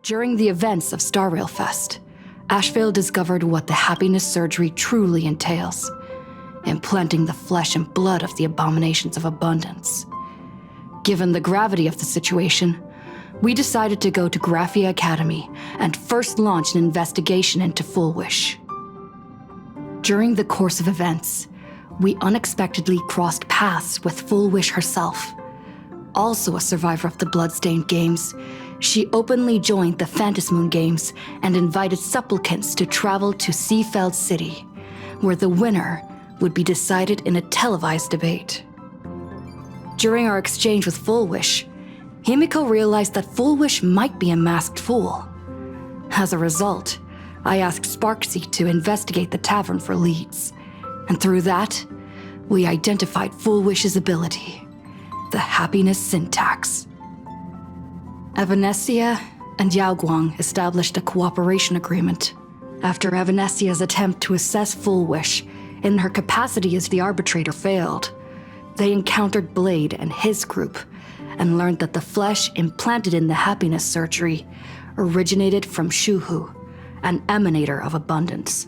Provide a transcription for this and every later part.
During the events of Star Rail Fest, Asheville discovered what the happiness surgery truly entails, implanting the flesh and blood of the abominations of abundance. Given the gravity of the situation, we decided to go to Graphia Academy and first launch an investigation into Full Wish. During the course of events, we unexpectedly crossed paths with Full Wish herself. Also a survivor of the Bloodstained Games, she openly joined the Phantasmoon Games and invited supplicants to travel to Seafeld City, where the winner would be decided in a televised debate. During our exchange with Full Wish, Himiko realized that Full Wish might be a masked fool. As a result, I asked Sparksy to investigate the tavern for leads, and through that, we identified Full Wish's ability, the happiness syntax. Evanesia and Yao Guang established a cooperation agreement. After Evanesia's attempt to assess Full Wish in her capacity as the arbitrator failed, they encountered Blade and his group and learned that the flesh implanted in the happiness surgery originated from Shuhu, an emanator of abundance.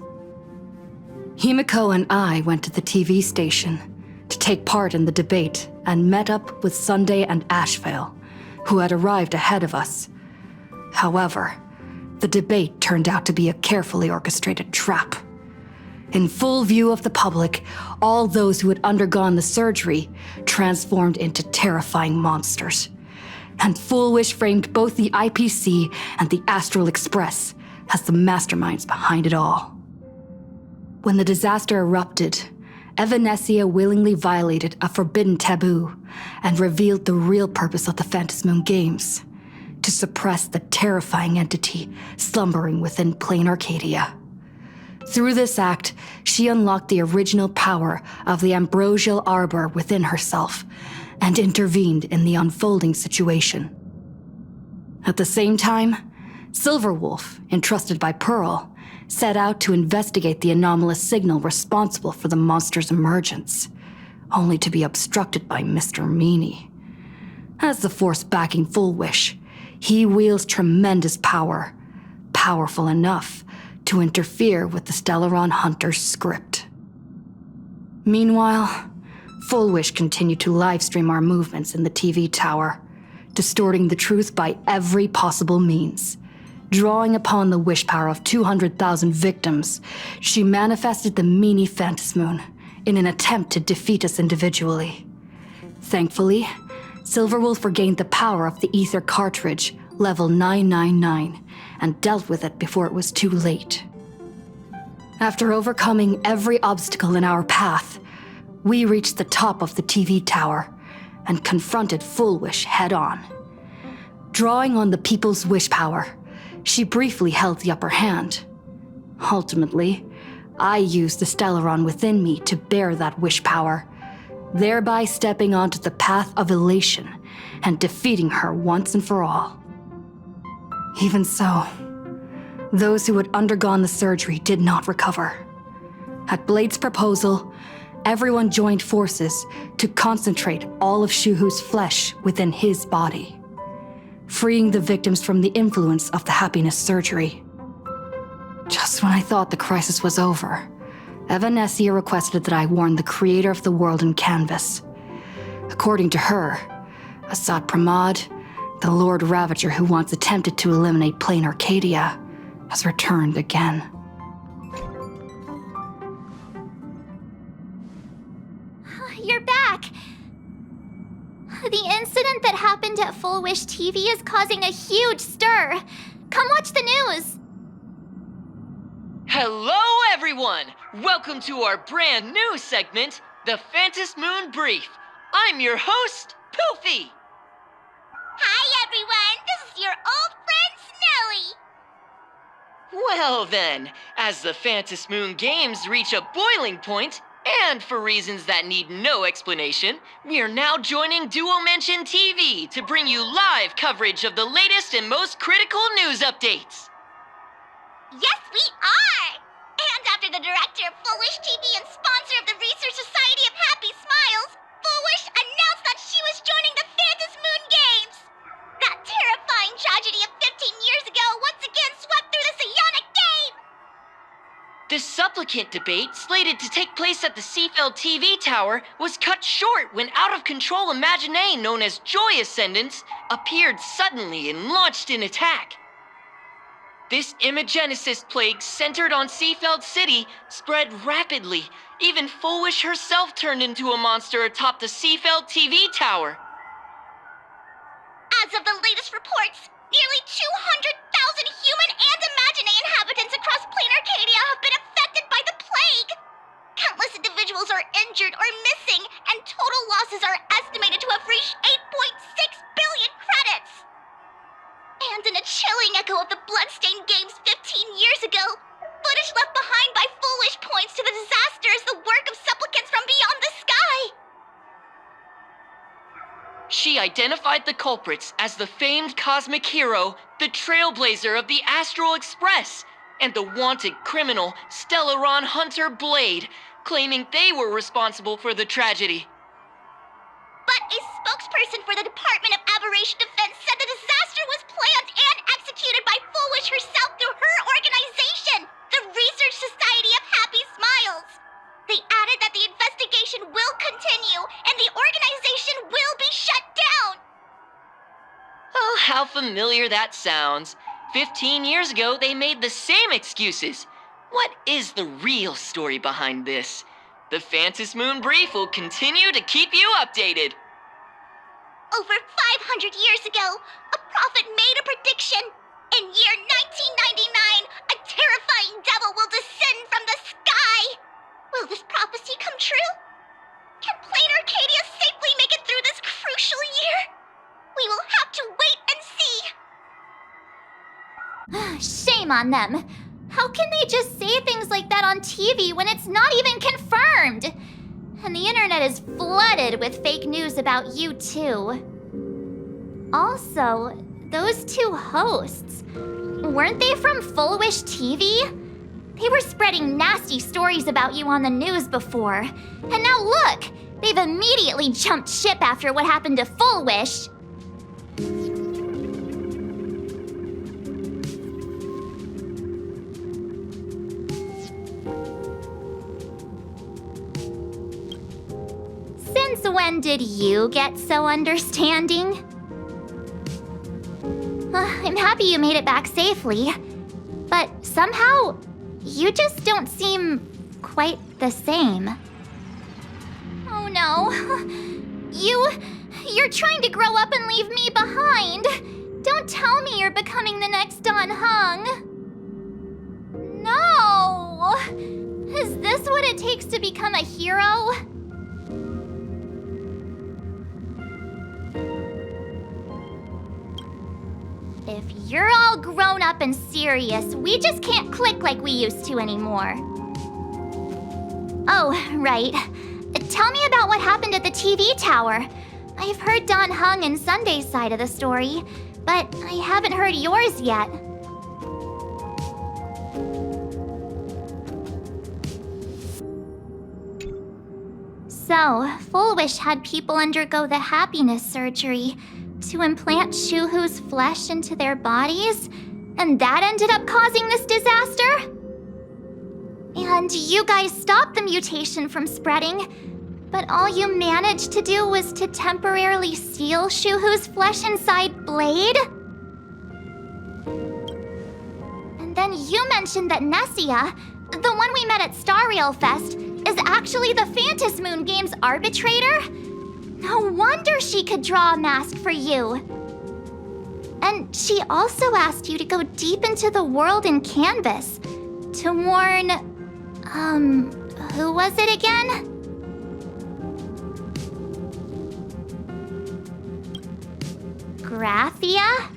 Himiko and I went to the TV station to take part in the debate and met up with Sunday and Asheville, who had arrived ahead of us. However, the debate turned out to be a carefully orchestrated trap. In full view of the public, all those who had undergone the surgery transformed into terrifying monsters. And Full Wish framed both the IPC and the Astral Express as the masterminds behind it all. When the disaster erupted, Evanesia willingly violated a forbidden taboo and revealed the real purpose of the Phantasmoon Games, to suppress the terrifying entity slumbering within plain Arcadia. Through this act, she unlocked the original power of the ambrosial arbor within herself and intervened in the unfolding situation. At the same time, Silverwolf, entrusted by Pearl, set out to investigate the anomalous signal responsible for the monster's emergence, only to be obstructed by Mr. Meanie. As the force backing Full Wish, he wields tremendous power, powerful enough to interfere with the Stellaron Hunter's script. Meanwhile, Full Wish continued to livestream our movements in the TV tower, distorting the truth by every possible means. Drawing upon the wish power of 200,000 victims, she manifested the Meanie Phantasmoon in an attempt to defeat us individually. Thankfully, Silverwolf regained the power of the Ether cartridge, level 999, and dealt with it before it was too late. After overcoming every obstacle in our path, we reached the top of the TV tower and confronted Full Wish head-on. Drawing on the people's wish power, she briefly held the upper hand. Ultimately, I used the Stellaron within me to bear that wish power, thereby stepping onto the path of elation and defeating her once and for all. Even so, those who had undergone the surgery did not recover. At Blade's proposal, everyone joined forces to concentrate all of Shuhu's flesh within his body, freeing the victims from the influence of the happiness surgery. Just when I thought the crisis was over, Evanesia requested that I warn the creator of the world in canvas. According to her, Assad Pramod, the Lord Ravager who once attempted to eliminate plain Arcadia, has returned again. You're back! The incident that happened at Full Wish TV is causing a huge stir. Come watch the news! Hello everyone! Welcome to our brand new segment, the Phantasmoon Brief. I'm your host, Poofy! Hi everyone, this is your old friend Snowy! Well then, as the Phantasmoon Games reach a boiling point, and for reasons that need no explanation, we are now joining Duo Mention TV to bring you live coverage of the latest and most critical news updates. Yes, we are! And after the director of Full Wish TV and sponsor of the Research Society of Happy Smiles, Full Wish announced that she was joining the Phantasmoon Games! That terrifying tragedy of 15 years ago The supplicant debate, slated to take place at the Seafeld TV tower, was cut short when out-of-control Imaginae known as Joy Ascendants appeared suddenly and launched an attack. This Imagenesis plague centered on Seafeld City spread rapidly. Even Fulwish herself turned into a monster atop the Seafeld TV tower. As of the latest reports, nearly 200,000 human and Imaginae inhabitants across Plain Arcadia have been affected by the plague. Countless individuals are injured or missing, and total losses are estimated to have reached 8.6 billion credits. And in a chilling echo of the Bloodstained Games 15 years ago, footage left behind by Foolish points to the disaster as the work of supplicants from beyond the sky. She identified the culprits as the famed cosmic hero, the trailblazer of the Astral Express, and the wanted criminal Stellaron Hunter Blade, claiming they were responsible for the tragedy. But a spokesperson for the Department of Aberration Defense said the disaster was planned and executed by Foolish herself through her organization, the Research Society of Happy Smiles. They added that the investigation will continue and the organization will be shut down. Oh, how familiar that sounds. 15 years ago, they made the same excuses. What is the real story behind this? The Phantom Moon Brief will continue to keep you updated. Over 500 years ago, a prophet made a prediction. In year 1999, a terrifying devil will descend from the sky. Will this prophecy come true? Can Plain Arcadia safely make it through this crucial year? We will have to wait and see. Shame on them. How can they just say things like that on TV when it's not even confirmed? And the internet is flooded with fake news about you too. Also, those two hosts, weren't they from Full Wish TV? They were spreading nasty stories about you on the news before. And now look, they've immediately jumped ship after what happened to Full Wish. Since when did you get so understanding? I'm happy you made it back safely, but somehow you just don't seem quite the same. Oh no. You're trying to grow up and leave me behind. Don't tell me you're becoming the next Don Hung. No. Is this what it takes to become a hero? If you're all grown up and serious, we just can't click like we used to anymore. Oh, right. Tell me about what happened at the TV tower. I've heard Don Hung and Sunday's side of the story, but I haven't heard yours yet. So, Full Wish had people undergo the happiness surgery to implant Shuhu's flesh into their bodies, and that ended up causing this disaster? And you guys stopped the mutation from spreading, but all you managed to do was to temporarily seal Shuhu's flesh inside Blade? And then you mentioned that Nessia, the one we met at Star Rail Fest, is actually the Phantom Moon Games arbitrator? No wonder she could draw a mask for you. And she also asked you to go deep into the world in Canvas to warn, who was it again? Graphia?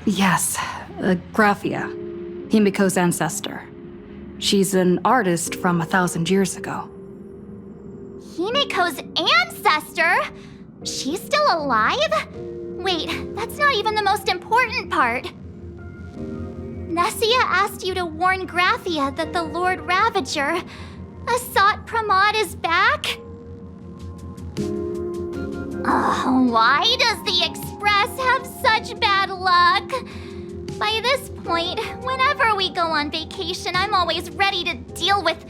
Yes, Graphia, Himiko's ancestor. She's an artist from 1,000 years ago. Himiko's ancestor? She's still alive? Wait, that's not even the most important part. Nessia asked you to warn Graphia that the Lord Ravager, Asat Pramod, is back? Oh, why does the Express have such bad luck? By this point, whenever we go on vacation, I'm always ready to deal with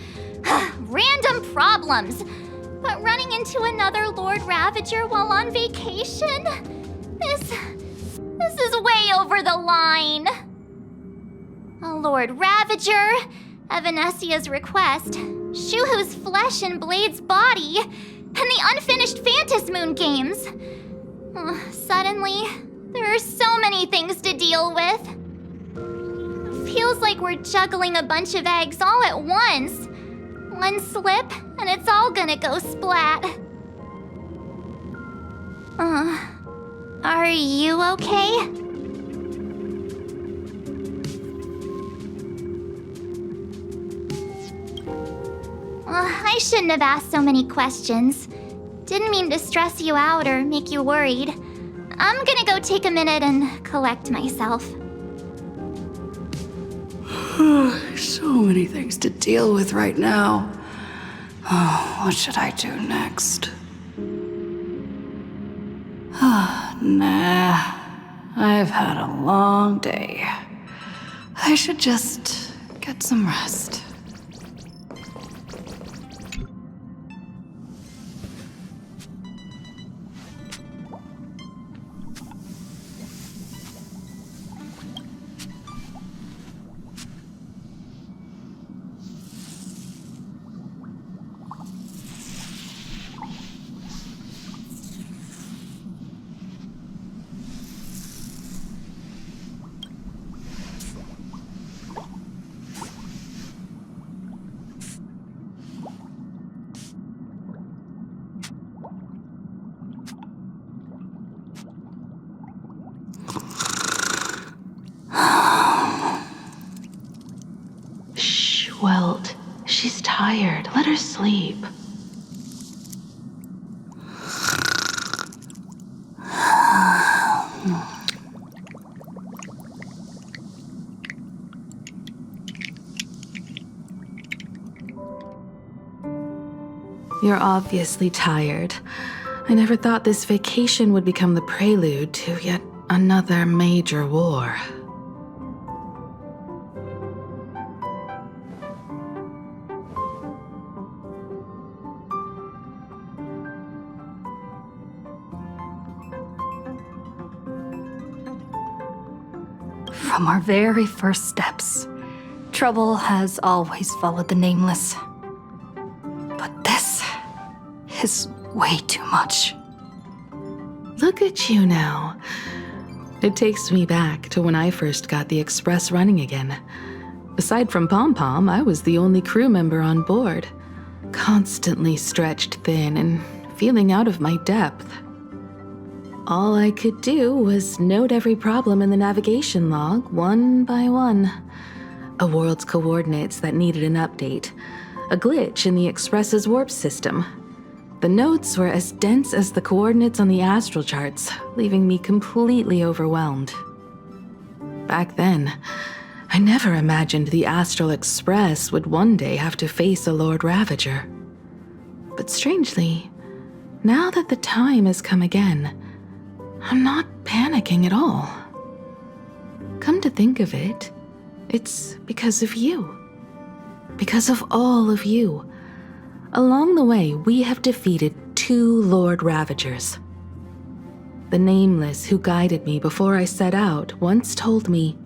random problems. But running into another Lord Ravager while on vacation? This is way over the line. A Lord Ravager, Evanesia's request, Shuhu's flesh and Blade's body, and the unfinished Phantasm Moon games. Suddenly, there are so many things to deal with. Feels like we're juggling a bunch of eggs all at once. One slip, and it's all gonna go splat. Are you okay? I shouldn't have asked so many questions. Didn't mean to stress you out or make you worried. I'm gonna go take a minute and collect myself. So many things to deal with right now. Oh, what should I do next? Nah, I've had a long day. I should just get some rest. Welt, she's tired. Let her sleep. You're obviously tired. I never thought this vacation would become the prelude to yet another major war. From our very first steps, trouble has always followed the Nameless. But this is way too much. Look at you now. It takes me back to when I first got the Express running again. Aside from Pom Pom, I was the only crew member on board, constantly stretched thin and feeling out of my depth. All I could do was note every problem in the navigation log, one by one. A world's coordinates that needed an update. A glitch in the Express's warp system. The notes were as dense as the coordinates on the astral charts, leaving me completely overwhelmed. Back then, I never imagined the Astral Express would one day have to face a Lord Ravager. But strangely, now that the time has come again, I'm not panicking at all. Come to think of it, it's because of you. Because of all of you. Along the way, we have defeated 2 Lord Ravagers. The Nameless who guided me before I set out once told me,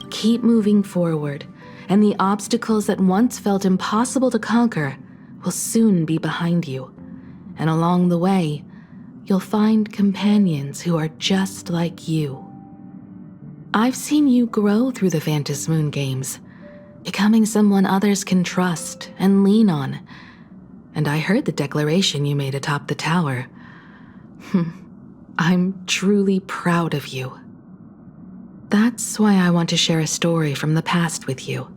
keep moving forward, and the obstacles that once felt impossible to conquer will soon be behind you. And along the way, you'll find companions who are just like you. I've seen you grow through the Phantasm Moon games, becoming someone others can trust and lean on. And I heard the declaration you made atop the tower. I'm truly proud of you. That's why I want to share a story from the past with you.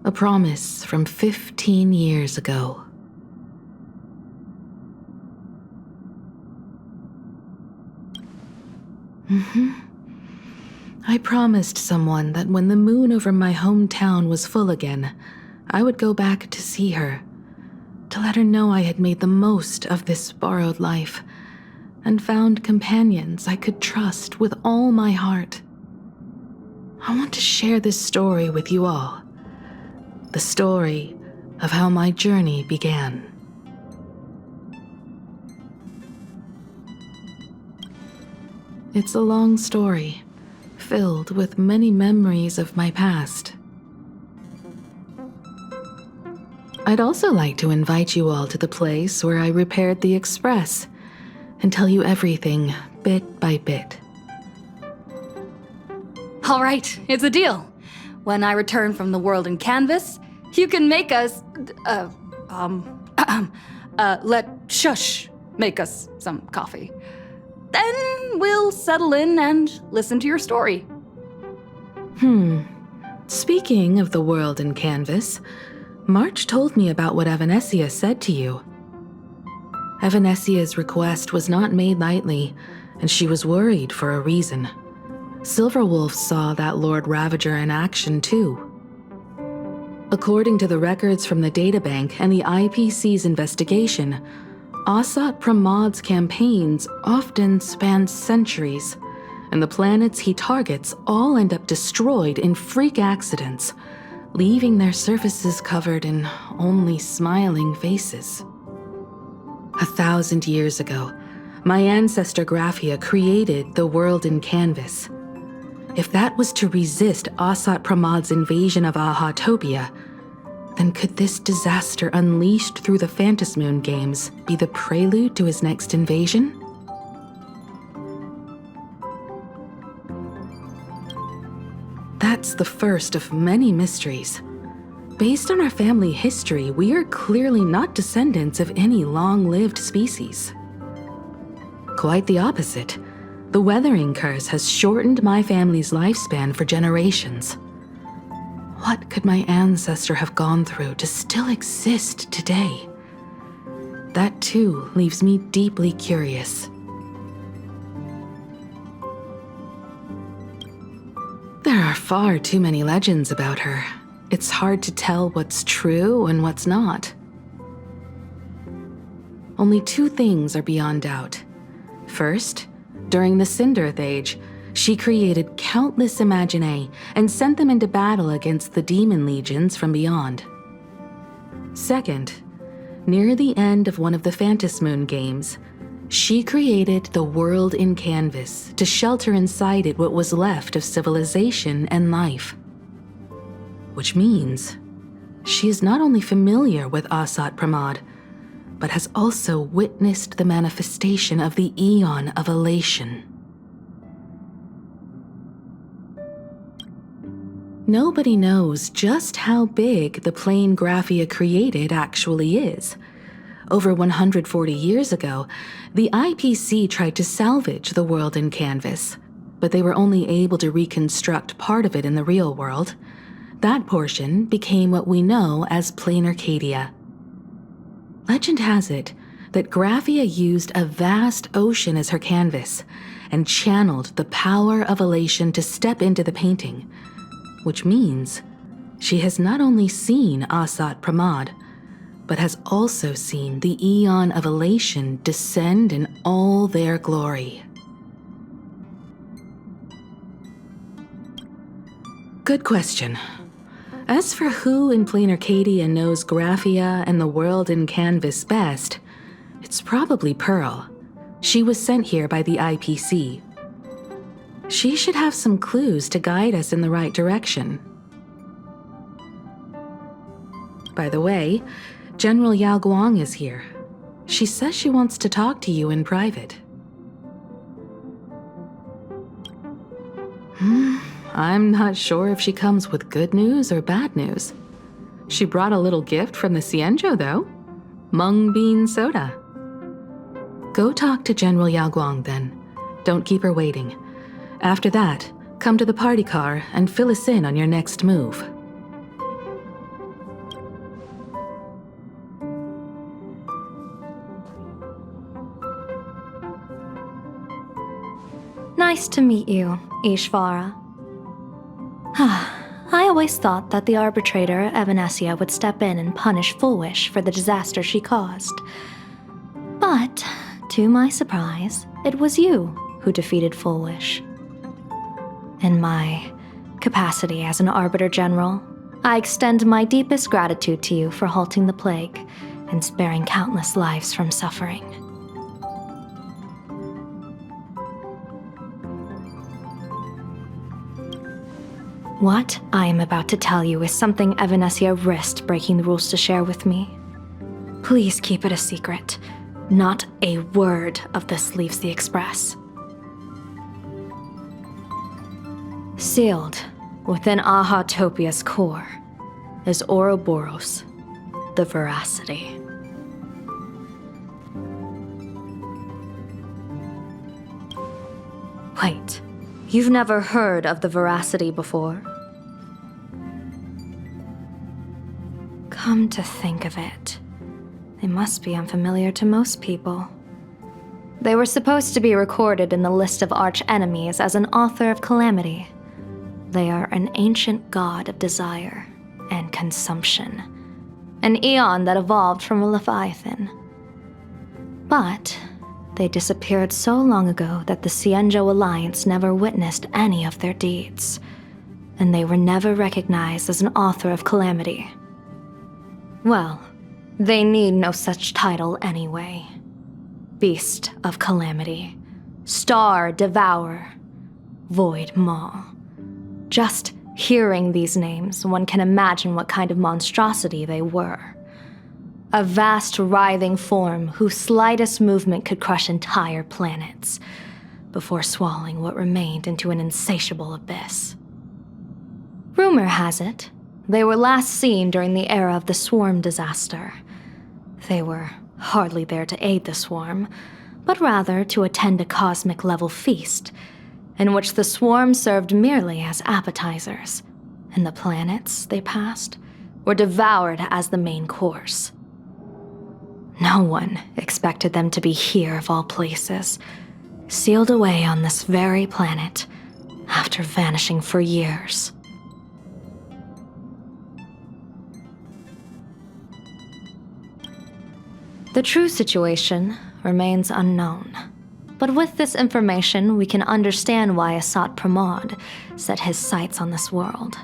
A promise from 15 years ago. I promised someone that when the moon over my hometown was full again, I would go back to see her, to let her know I had made the most of this borrowed life, and found companions I could trust with all my heart. I want to share this story with you all. The story of how my journey began. It's a long story, filled with many memories of my past. I'd also like to invite you all to the place where I repaired the Express and tell you everything bit by bit. All right, it's a deal. When I return from the world in canvas, you can make us, let Shush make us some coffee. Then we'll settle in and listen to your story. Speaking of the world in canvas, March told me about what Evanesia said to you. Evanesia's request was not made lightly, and she was worried for a reason. Silverwolf saw that Lord Ravager in action too. According to the records from the databank and the IPC's investigation, Asat Pramad's campaigns often span centuries, and the planets he targets all end up destroyed in freak accidents, leaving their surfaces covered in only smiling faces. 1,000 years ago, my ancestor Graphia created the world in canvas. If that was to resist Asat Pramad's invasion of Ahatopia, then could this disaster unleashed through the Phantasmoon games be the prelude to his next invasion? That's the first of many mysteries. Based on our family history, we are clearly not descendants of any long-lived species. Quite the opposite. The weathering curse has shortened my family's lifespan for generations. What could my ancestor have gone through to still exist today? That too leaves me deeply curious. There are far too many legends about her. It's hard to tell what's true and what's not. Only two things are beyond doubt. First, during the Cinderth Age, she created countless Imaginae and sent them into battle against the demon legions from beyond. Second, near the end of one of the Phantasmoon games, she created the world in canvas to shelter inside it what was left of civilization and life. Which means she is not only familiar with Asat Pramad, but has also witnessed the manifestation of the Eon of Elation. Nobody knows just how big the plane Graphia created actually is. Over 140 years ago, the IPC tried to salvage the world in canvas, but they were only able to reconstruct part of it in the real world. That portion became what we know as Plain Arcadia. Legend has it that Graphia used a vast ocean as her canvas and channeled the power of elation to step into the painting, which means she has not only seen Asat Pramad, but has also seen the Eon of Elation descend in all their glory. Good question. As for who in Plain Arcadia knows Graphia and the world in canvas best, it's probably Pearl. She was sent here by the IPC. She should have some clues to guide us in the right direction. By the way, General Yao Guang is here. She says she wants to talk to you in private. I'm not sure if she comes with good news or bad news. She brought a little gift from the Cienjo, though. Mung bean soda. Go talk to General Yao Guang, then. Don't keep her waiting. After that, come to the party car and fill us in on your next move. Nice to meet you, Ishvara. I always thought that the arbitrator, Evanesia, would step in and punish Fullwish for the disaster she caused. But, to my surprise, it was you who defeated Full Wish. In my capacity as an Arbiter General, I extend my deepest gratitude to you for halting the plague and sparing countless lives from suffering. What I am about to tell you is something Evanessia risked breaking the rules to share with me. Please keep it a secret. Not a word of this leaves the Express. Sealed within Ahatopia's core is Ouroboros, the Veracity. Wait, you've never heard of the Veracity before? Come to think of it, they must be unfamiliar to most people. They were supposed to be recorded in the list of arch-enemies as an author of calamity. They are an ancient god of desire and consumption, an eon that evolved from a Leviathan. But they disappeared so long ago that the Cienjo Alliance never witnessed any of their deeds, and they were never recognized as an author of calamity. Well, they need no such title anyway. Beast of Calamity, Star Devourer, Void Maw. Just hearing these names, one can imagine what kind of monstrosity they were. A vast, writhing form whose slightest movement could crush entire planets, before swallowing what remained into an insatiable abyss. Rumor has it, they were last seen during the era of the Swarm disaster. They were hardly there to aid the Swarm, but rather to attend a cosmic-level feast, in which the Swarm served merely as appetizers, and the planets they passed were devoured as the main course. No one expected them to be here of all places, sealed away on this very planet, after vanishing for years. The true situation remains unknown. But with this information, we can understand why Asat Pramod set his sights on this world.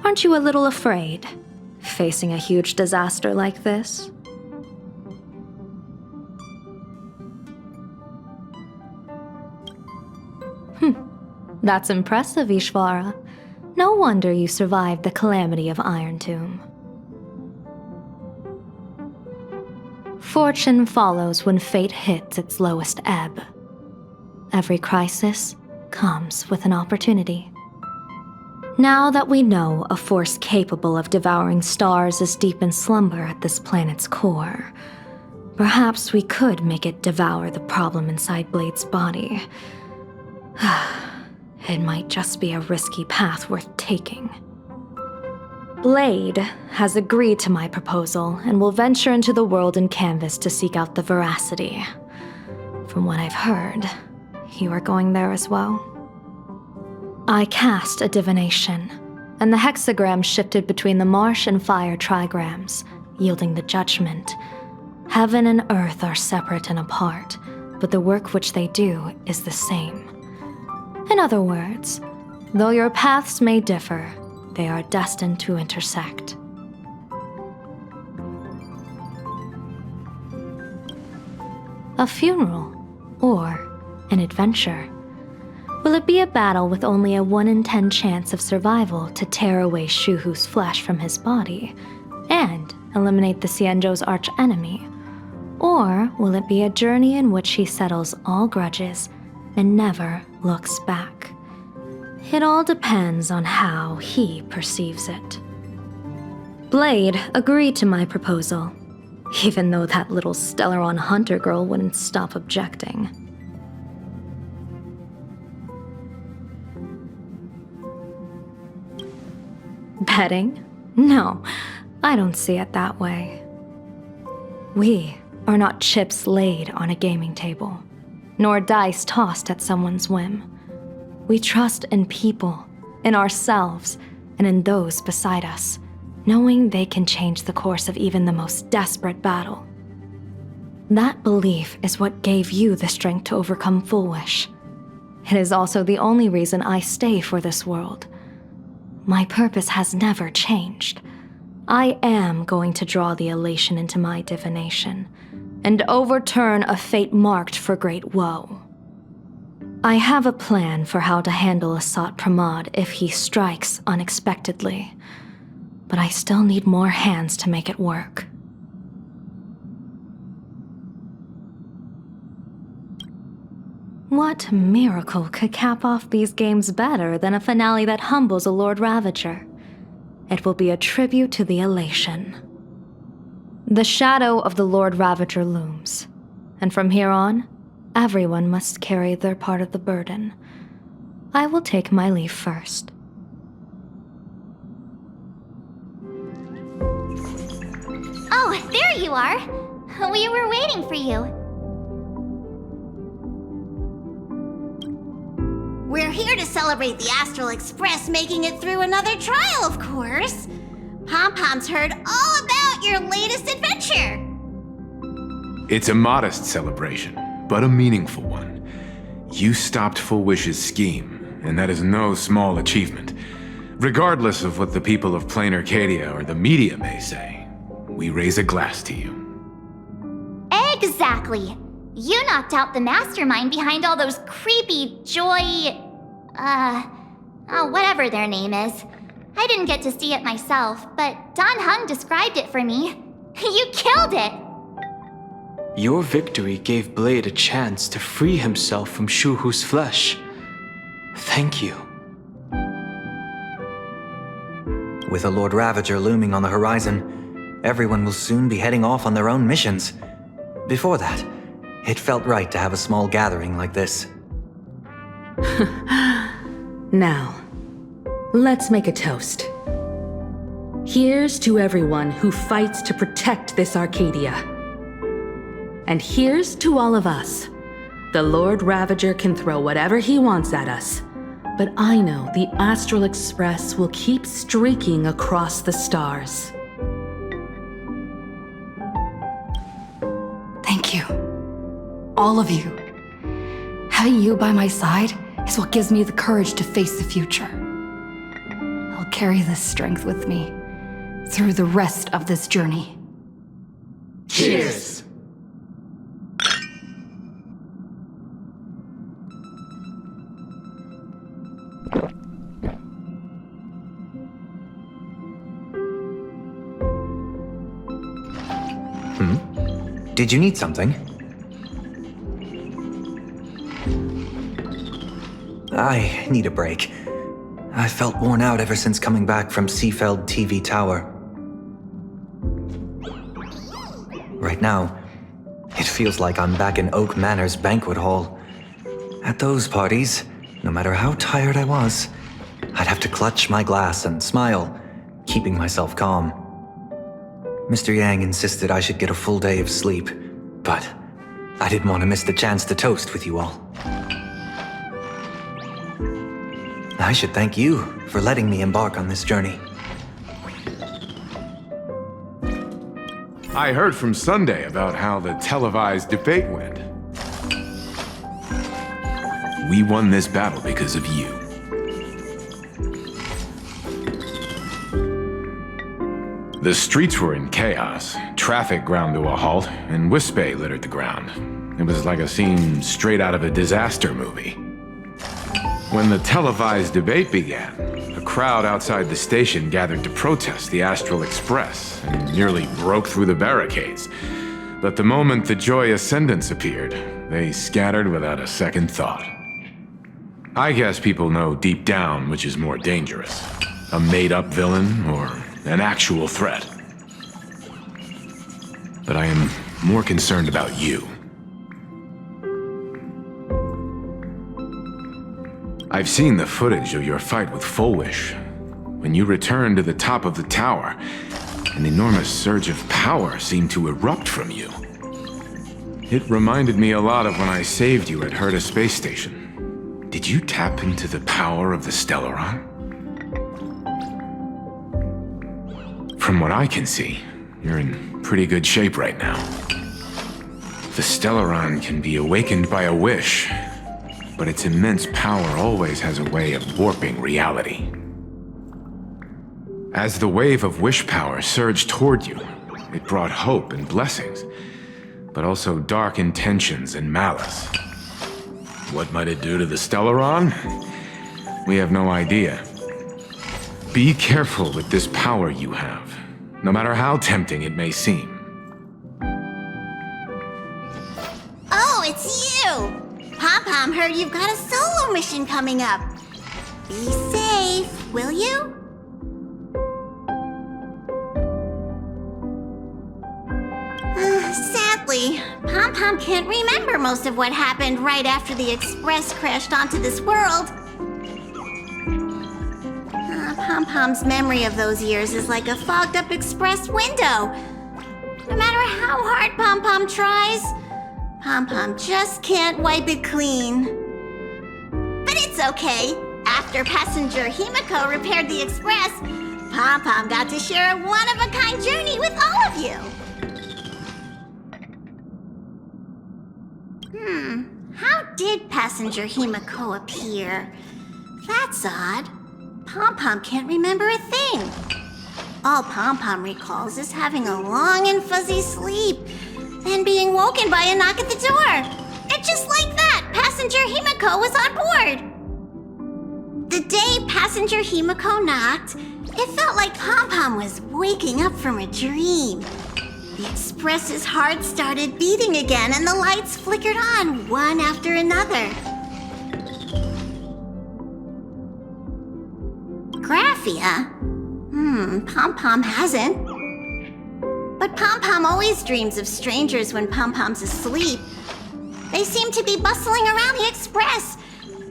Aren't you a little afraid, facing a huge disaster like this? That's impressive, Ishvara. No wonder you survived the calamity of Iron Tomb. Fortune follows when fate hits its lowest ebb. Every crisis comes with an opportunity. Now that we know a force capable of devouring stars is deep in slumber at this planet's core, perhaps we could make it devour the problem inside Blade's body. It might just be a risky path worth taking. Blade has agreed to my proposal and will venture into the world in canvas to seek out the Veracity. From what I've heard, you are going there as well. I cast a divination, and the hexagram shifted between the marsh and fire trigrams, yielding the judgment. Heaven and earth are separate and apart, but the work which they do is the same. In other words, though your paths may differ, they are destined to intersect. A funeral, or an adventure. Will it be a battle with only a 1 in 10 chance of survival to tear away Shuhu's flesh from his body and eliminate the Cienjo's arch-enemy? Or will it be a journey in which he settles all grudges and never looks back? It all depends on how he perceives it. Blade agreed to my proposal, even though that little Stellaron hunter girl wouldn't stop objecting. Betting? No, I don't see it that way. We are not chips laid on a gaming table, nor dice tossed at someone's whim. We trust in people, in ourselves, and in those beside us, knowing they can change the course of even the most desperate battle. That belief is what gave you the strength to overcome Full Wish. It is also the only reason I stay for this world. My purpose has never changed. I am going to draw the elation into my divination, and overturn a fate marked for great woe. I have a plan for how to handle Asat Pramod if he strikes unexpectedly, but I still need more hands to make it work. What miracle could cap off these games better than a finale that humbles a Lord Ravager? It will be a tribute to the elation. The shadow of the Lord Ravager looms, and from here on, everyone must carry their part of the burden. I will take my leave first. Oh, there you are! We were waiting for you. We're here to celebrate the Astral Express making it through another trial, of course. Pom-Pom's heard all about your latest adventure. It's a modest celebration, but a meaningful one. You stopped Full Wish's scheme, and that is no small achievement. Regardless of what the people of Plain Arcadia or the media may say, we raise a glass to you. Exactly. You knocked out the mastermind behind all those creepy whatever their name is. I didn't get to see it myself, but Don Hung described it for me. You killed it! Your victory gave Blade a chance to free himself from Shuhu's flesh. Thank you. With a Lord Ravager looming on the horizon, everyone will soon be heading off on their own missions. Before that, it felt right to have a small gathering like this. Now, let's make a toast. Here's to everyone who fights to protect this Arcadia. And here's to all of us. The Lord Ravager can throw whatever he wants at us, but I know the Astral Express will keep streaking across the stars. Thank you. All of you. Having you by my side is what gives me the courage to face the future. I'll carry this strength with me through the rest of this journey. Cheers! Did you need something? I need a break. I felt worn out ever since coming back from Seafeld TV Tower. Right now, it feels like I'm back in Oak Manor's banquet hall. At those parties, no matter how tired I was, I'd have to clutch my glass and smile, keeping myself calm. Mr. Yang insisted I should get a full day of sleep, but I didn't want to miss the chance to toast with you all. I should thank you for letting me embark on this journey. I heard from Sunday about how the televised debate went. We won this battle because of you. The streets were in chaos, traffic ground to a halt, and Wispay littered the ground. It was like a scene straight out of a disaster movie. When the televised debate began, a crowd outside the station gathered to protest the Astral Express and nearly broke through the barricades. But the moment the Joy Ascendants appeared, they scattered without a second thought. I guess people know deep down which is more dangerous, a made-up villain or an actual threat. But I am more concerned about you. I've seen the footage of your fight with Full Wish. When you returned to the top of the tower, an enormous surge of power seemed to erupt from you. It reminded me a lot of when I saved you at Herta Space Station. Did you tap into the power of the Stellaron? From what I can see, you're in pretty good shape right now. The Stellaron can be awakened by a wish, but its immense power always has a way of warping reality. As the wave of wish power surged toward you, it brought hope and blessings, but also dark intentions and malice. What might it do to the Stellaron? We have no idea. Be careful with this power you have, no matter how tempting it may seem. Oh, it's you! Pom-Pom heard you've got a solo mission coming up. Be safe, will you? Sadly, Pom-Pom can't remember most of what happened right after the Express crashed onto this world. Pom-Pom's memory of those years is like a fogged-up Express window. No matter how hard Pom-Pom tries, Pom-Pom just can't wipe it clean. But it's okay. After passenger Himiko repaired the Express, Pom-Pom got to share a one-of-a-kind journey with all of you. How did passenger Himiko appear? That's odd. Pom-Pom can't remember a thing. All Pom-Pom recalls is having a long and fuzzy sleep, then being woken by a knock at the door. And just like that, passenger Himiko was on board. The day passenger Himiko knocked, it felt like Pom-Pom was waking up from a dream. The Express's heart started beating again and the lights flickered on one after another. Graphia? Pom-Pom hasn't. But Pom-Pom always dreams of strangers when Pom-Pom's asleep. They seem to be bustling around the Express,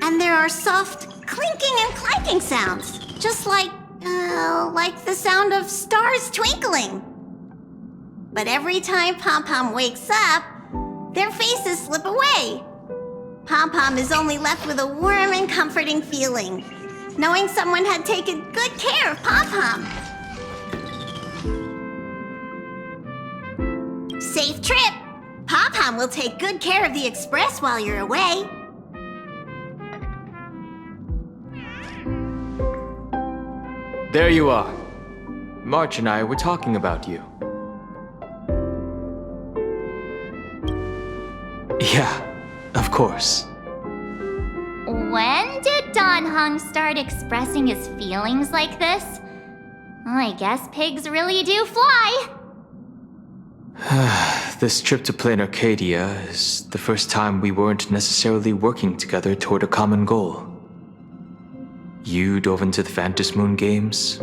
and there are soft clinking and clanking sounds, just like the sound of stars twinkling. But every time Pom-Pom wakes up, their faces slip away. Pom-Pom is only left with a warm and comforting feeling, knowing someone had taken good care of Pom-Pom. Safe trip! Pom-Pom will take good care of the Express while you're away. There you are. March and I were talking about you. Yeah, of course. When did Don Hung start expressing his feelings like this? I guess pigs really do fly. This trip to Plain Arcadia is the first time we weren't necessarily working together toward a common goal. You dove into the Phantom Moon games.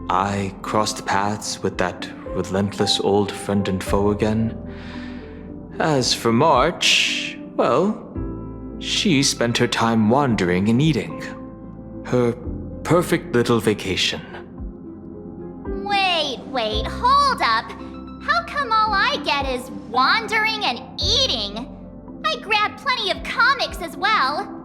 I crossed paths with that relentless old friend and foe again. As for March, well, she spent her time wandering and eating. Her perfect little vacation. Wait, hold up. How come all I get is wandering and eating? I grabbed plenty of comics as well.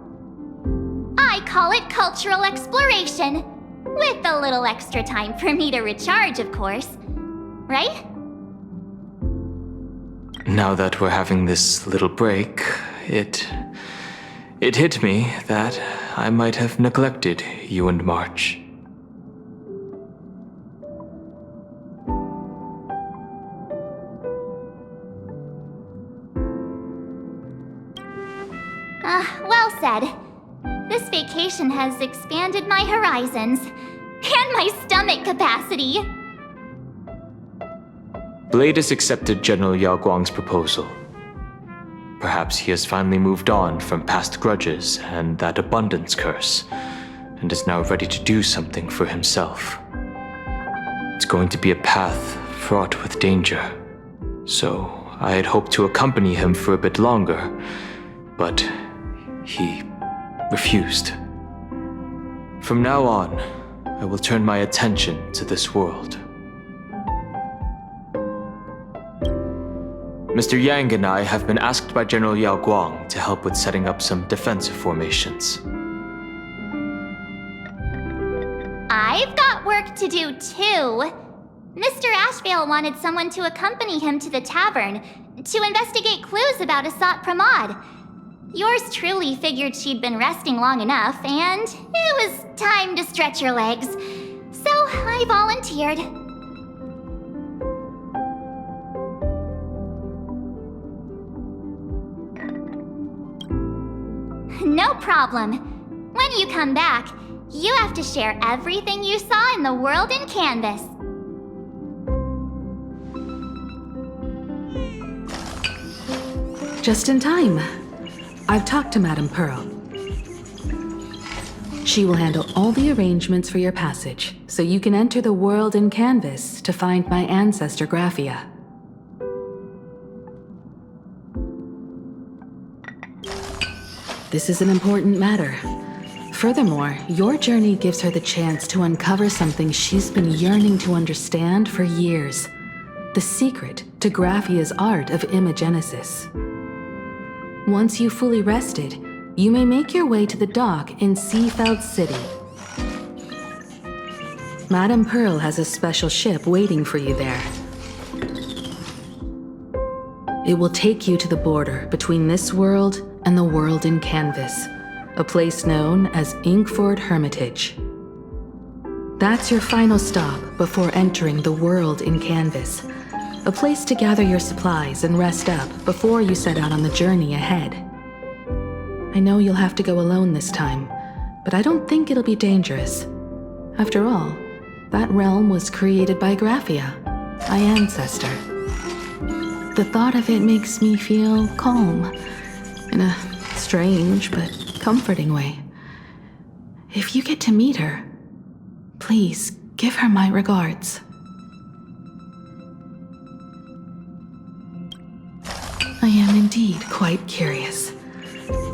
I call it cultural exploration. With a little extra time for me to recharge, of course. Right? Now that we're having this little break, it hit me that I might have neglected you and March. Well said. This vacation has expanded my horizons and my stomach capacity. Blade has accepted General Yao Guang's proposal. Perhaps he has finally moved on from past grudges and that abundance curse, and is now ready to do something for himself. It's going to be a path fraught with danger, so I had hoped to accompany him for a bit longer, but he refused. From now on, I will turn my attention to this world. Mr. Yang and I have been asked by General Yao Guang to help with setting up some defensive formations. I've got work to do too. Mr. Ashvale wanted someone to accompany him to the tavern to investigate clues about Asat Pramod. Yours truly figured she'd been resting long enough, and it was time to stretch her legs. So I volunteered. No problem. When you come back, you have to share everything you saw in the world in Canvas. Just in time. I've talked to Madame Pearl. She will handle all the arrangements for your passage, so you can enter the world in Canvas to find my ancestor Graphia. This is an important matter. Furthermore, your journey gives her the chance to uncover something she's been yearning to understand for years. The secret to Graphia's art of imagenesis. Once you've fully rested, you may make your way to the dock in Seafeld City. Madame Pearl has a special ship waiting for you there. It will take you to the border between this world and the world in Canvas, a place known as Inkford Hermitage. That's your final stop before entering the world in Canvas, a place to gather your supplies and rest up before you set out on the journey ahead. I know you'll have to go alone this time, but I don't think it'll be dangerous. After all, that realm was created by Graphia, my ancestor. The thought of it makes me feel calm, in a strange but comforting way. If you get to meet her, please give her my regards. I am indeed quite curious.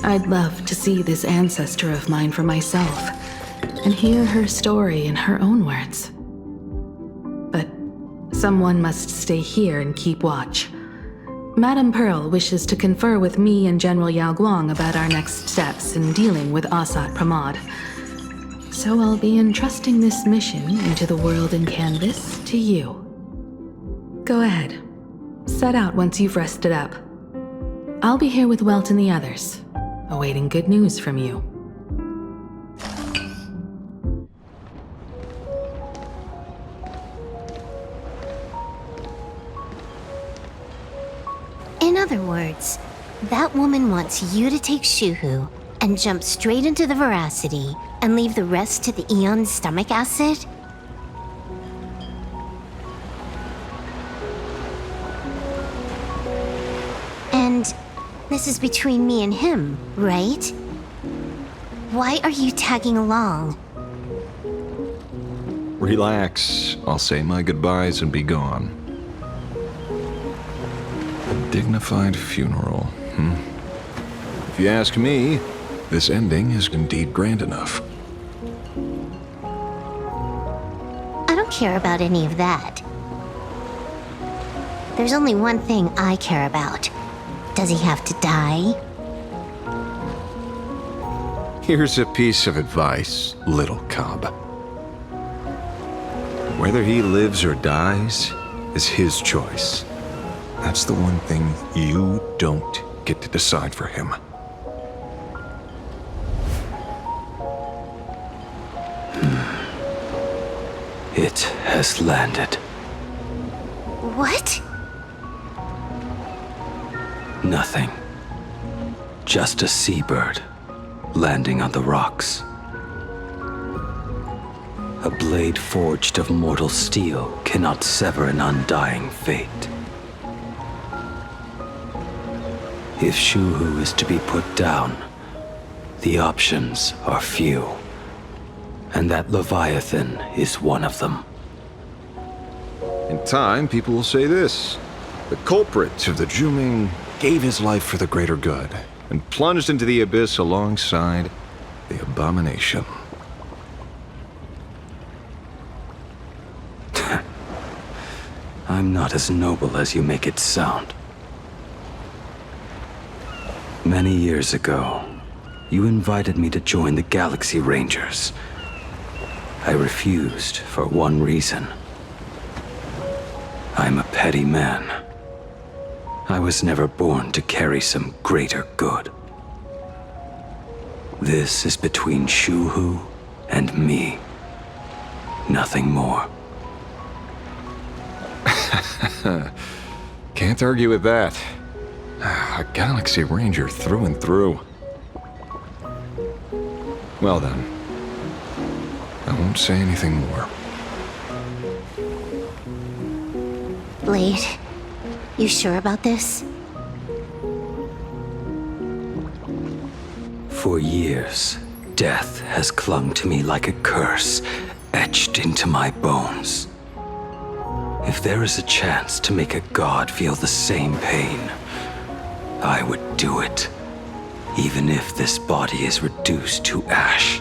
I'd love to see this ancestor of mine for myself, and hear her story in her own words. But someone must stay here and keep watch. Madame Pearl wishes to confer with me and General Yao Guang about our next steps in dealing with Asat Pramod. So I'll be entrusting this mission into the world in Canvas to you. Go ahead. Set out once you've rested up. I'll be here with Welt and the others, awaiting good news from you. In other words, that woman wants you to take Shuhu and jump straight into the Veracity and leave the rest to the Eon's stomach acid? And this is between me and him, right? Why are you tagging along? Relax. I'll say my goodbyes and be gone. A dignified funeral, If you ask me, this ending is indeed grand enough. I don't care about any of that. There's only one thing I care about. Does he have to die? Here's a piece of advice, little cub. Whether he lives or dies is his choice. That's the one thing you don't get to decide for him. It has landed. What? Nothing. Just a seabird landing on the rocks. A blade forged of mortal steel cannot sever an undying fate. If Shuhu is to be put down, the options are few. And that Leviathan is one of them. In time, people will say this. The culprit of the Juming gave his life for the greater good and plunged into the abyss alongside the abomination. I'm not as noble as you make it sound. Many years ago, you invited me to join the Galaxy Rangers. I refused for one reason. I'm a petty man. I was never born to carry some greater good. This is between Shuhu and me. Nothing more. Can't argue with that. A Galaxy Ranger through and through. Well then, I won't say anything more. Blade, you sure about this? For years, death has clung to me like a curse, etched into my bones. If there is a chance to make a god feel the same pain, I would do it, even if this body is reduced to ash.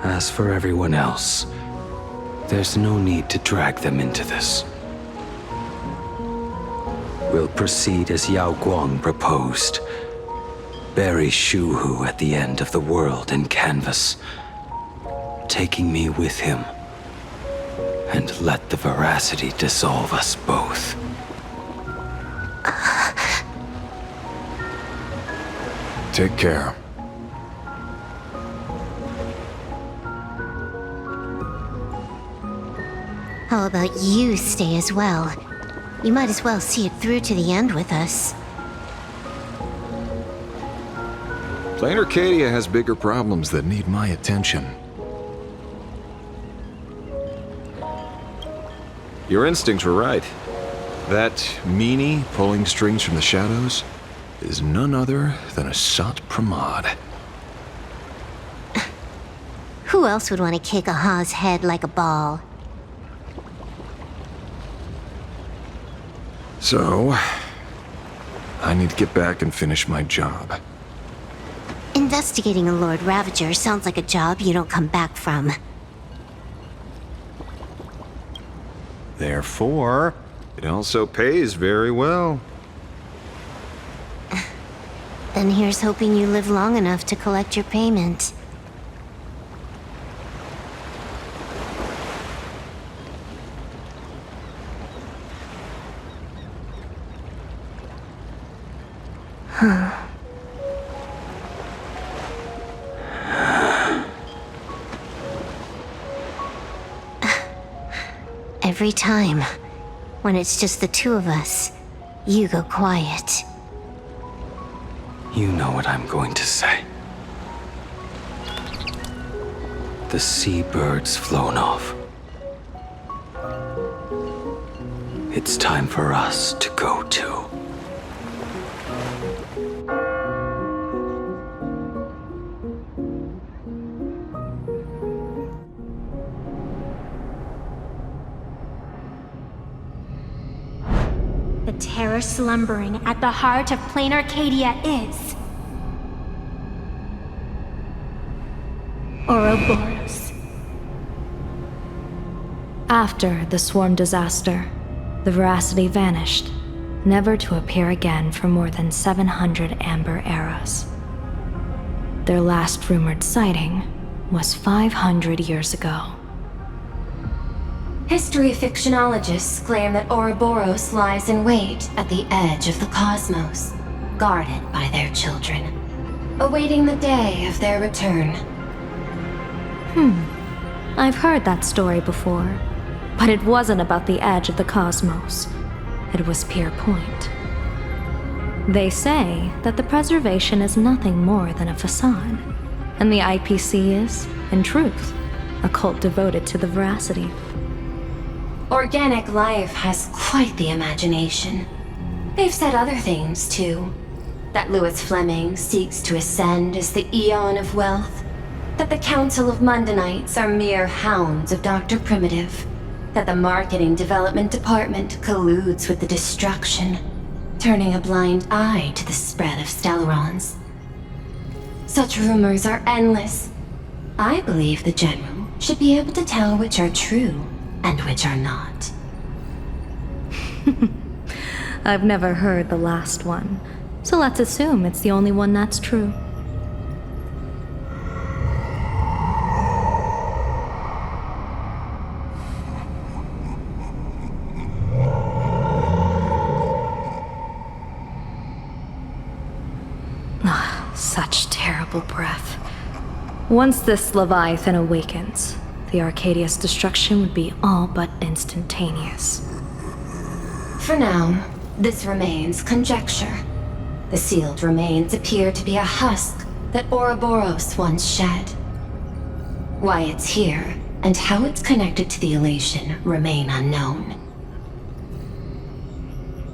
As for everyone else, there's no need to drag them into this. We'll proceed as Yao Guang proposed. Bury Shuhu at the end of the world in canvas, taking me with him, and let the veracity dissolve us both. Take care. How about you stay as well? You might as well see it through to the end with us. Plain Arcadia has bigger problems that need my attention. Your instincts were right. That meanie pulling strings from the shadows is none other than a Sat Pramod. Who else would want to kick a Ha's head like a ball? So, I need to get back and finish my job. Investigating a Lord Ravager sounds like a job you don't come back from. Therefore, it also pays very well. Then here's hoping you live long enough to collect your payment. Huh. Every time, when it's just the two of us, you go quiet. You know what I'm going to say. The seabird's flown off. It's time for us to go too. The terror slumbering at the heart of plain Arcadia is Ouroboros. After the swarm disaster, the veracity vanished, never to appear again for more than 700 amber eras. Their last rumored sighting was 500 years ago. History fictionologists claim that Ouroboros lies in wait at the edge of the cosmos, guarded by their children, awaiting the day of their return. I've heard that story before, but it wasn't about the edge of the cosmos. It was Pier Point. They say that the preservation is nothing more than a facade, and the IPC is, in truth, a cult devoted to the veracity. Organic life has quite the imagination. They've said other things, too. That Louis Fleming seeks to ascend as the Eon of Wealth. That the Council of Mundanites are mere hounds of Dr. Primitive. That the Marketing Development Department colludes with the destruction, turning a blind eye to the spread of Stellarons. Such rumors are endless. I believe the General should be able to tell which are true and which are not. I've never heard the last one, so let's assume it's the only one that's true. Ah, such terrible breath. Once this Leviathan awakens, the Arcadia's destruction would be all but instantaneous. For now, this remains conjecture. The sealed remains appear to be a husk that Ouroboros once shed. Why it's here, and how it's connected to the elation, remain unknown.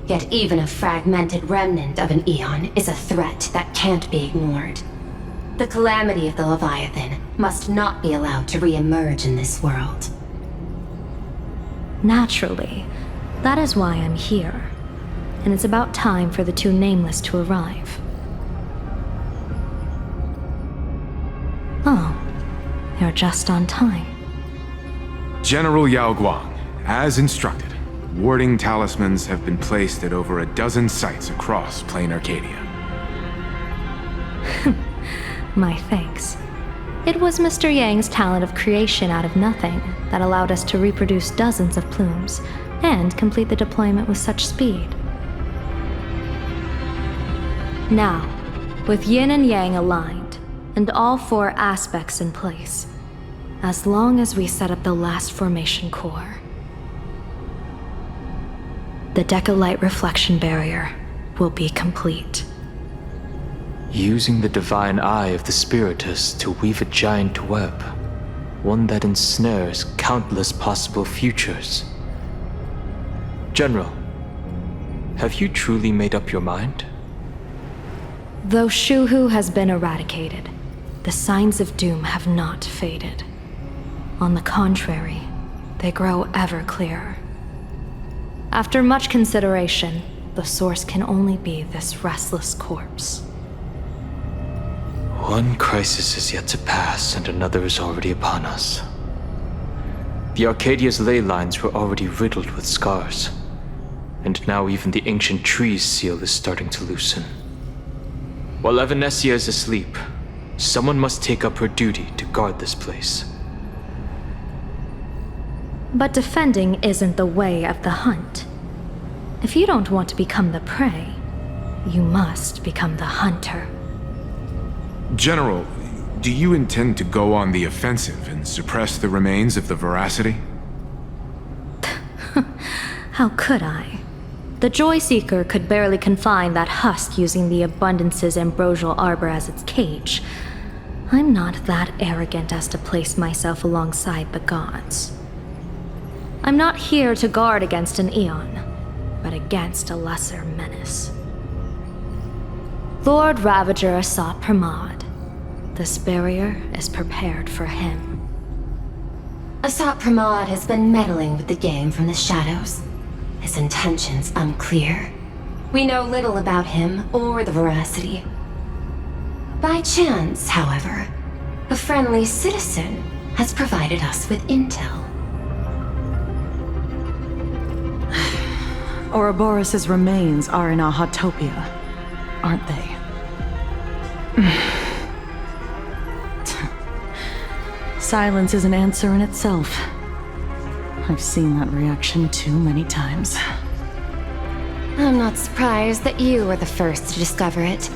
Yet even a fragmented remnant of an Eon is a threat that can't be ignored. The calamity of the Leviathan must not be allowed to re-emerge in this world. Naturally, that is why I'm here. And it's about time for the two Nameless to arrive. Oh, you're just on time. General Yao Guang, as instructed, warding talismans have been placed at over a dozen sites across Plain Arcadia. My thanks. It was Mr. Yang's talent of creation out of nothing that allowed us to reproduce dozens of plumes and complete the deployment with such speed. Now, with yin and yang aligned, and all four aspects in place, as long as we set up the last formation core, the Decalight reflection barrier will be complete. Using the divine eye of the Spiritus to weave a giant web, one that ensnares countless possible futures. General, have you truly made up your mind? Though Shuhu has been eradicated, the signs of doom have not faded. On the contrary, they grow ever clearer. After much consideration, the source can only be this restless corpse. One crisis is yet to pass, and another is already upon us. The Arcadia's ley lines were already riddled with scars, and now even the ancient tree's seal is starting to loosen. While Evanesia is asleep, someone must take up her duty to guard this place. But defending isn't the way of the hunt. If you don't want to become the prey, you must become the hunter. General, do you intend to go on the offensive and suppress the remains of the Veracity? How could I? The Joy Seeker could barely confine that husk using the Abundance's ambrosial arbor as its cage. I'm not that arrogant as to place myself alongside the gods. I'm not here to guard against an Eon, but against a lesser menace. Lord Ravager Asat Pramod. This barrier is prepared for him. Asat Pramod has been meddling with the game from the shadows. His intentions unclear. We know little about him or the Veracity. By chance, however, a friendly citizen has provided us with intel. Ouroboros' remains are in Ahotopia, aren't they? Silence is an answer in itself. I've seen that reaction too many times. I'm not surprised that you were the first to discover it.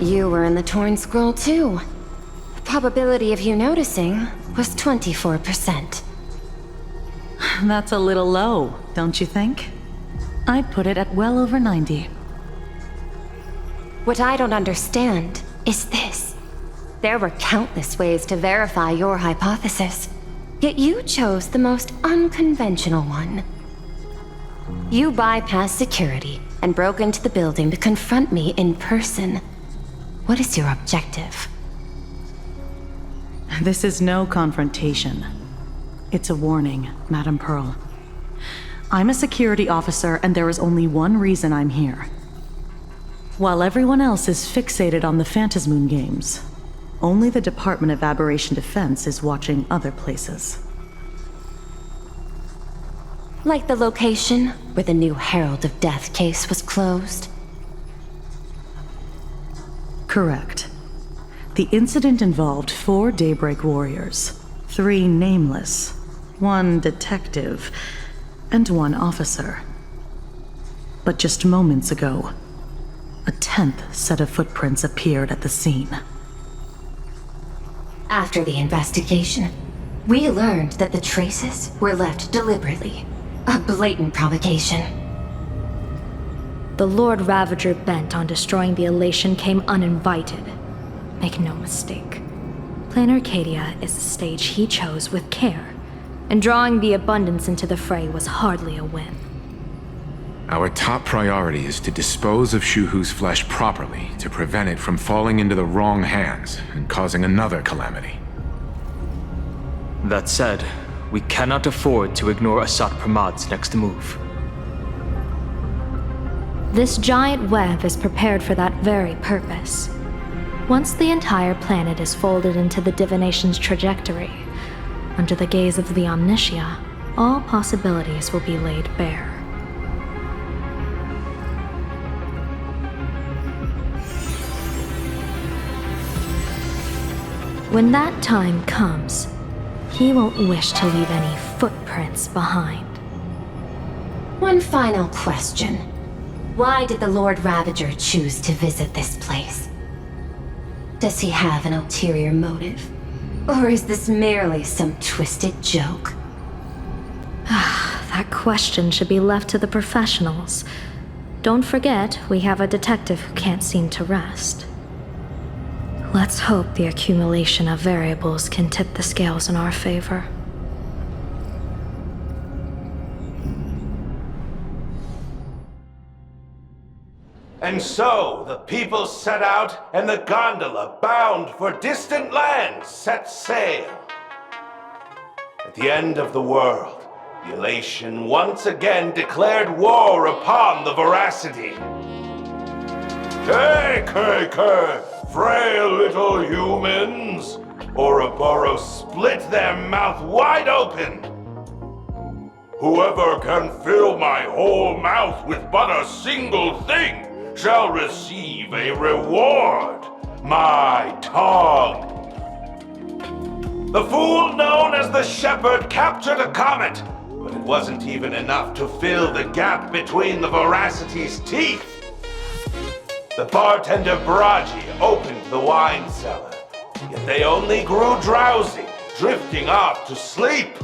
You were in the Torn Scroll too. The probability of you noticing was 24%. That's a little low, don't you think? I'd put it at well over 90. What I don't understand is this. There were countless ways to verify your hypothesis, yet you chose the most unconventional one. You bypassed security and broke into the building to confront me in person. What is your objective? This is no confrontation. It's a warning, Madam Pearl. I'm a security officer, and there is only one reason I'm here. While everyone else is fixated on the Phantasmoon games, only the Department of Aberration Defense is watching other places. Like the location where the new Herald of Death case was closed? Correct. The incident involved 4 Daybreak warriors, 3 nameless, 1 detective, and 1 officer. But just moments ago, a 10th set of footprints appeared at the scene. After the investigation, we learned that the traces were left deliberately. A blatant provocation. The Lord Ravager bent on destroying the Elation came uninvited. Make no mistake. Plain Arcadia is a stage he chose with care, and drawing the Abundance into the fray was hardly a win. Our top priority is to dispose of Shuhu's flesh properly to prevent it from falling into the wrong hands and causing another calamity. That said, we cannot afford to ignore Asat Pramad's next move. This giant web is prepared for that very purpose. Once the entire planet is folded into the divination's trajectory, under the gaze of the Omnitia, all possibilities will be laid bare. When that time comes, he won't wish to leave any footprints behind. One final question. Why did the Lord Ravager choose to visit this place? Does he have an ulterior motive? Or is this merely some twisted joke? That question should be left to the professionals. Don't forget, we have a detective who can't seem to rest. Let's hope the accumulation of variables can tip the scales in our favor. And so the people set out, and the gondola, bound for distant lands, set sail. At the end of the world, the Elation once again declared war upon the Veracity. K, frail little humans! Ouroboros split their mouth wide open! Whoever can fill my whole mouth with but a single thing shall receive a reward, my tongue. The fool known as the Shepherd captured a comet, but it wasn't even enough to fill the gap between the Veracity's teeth. The bartender Braji opened the wine cellar, yet they only grew drowsy, drifting off to sleep.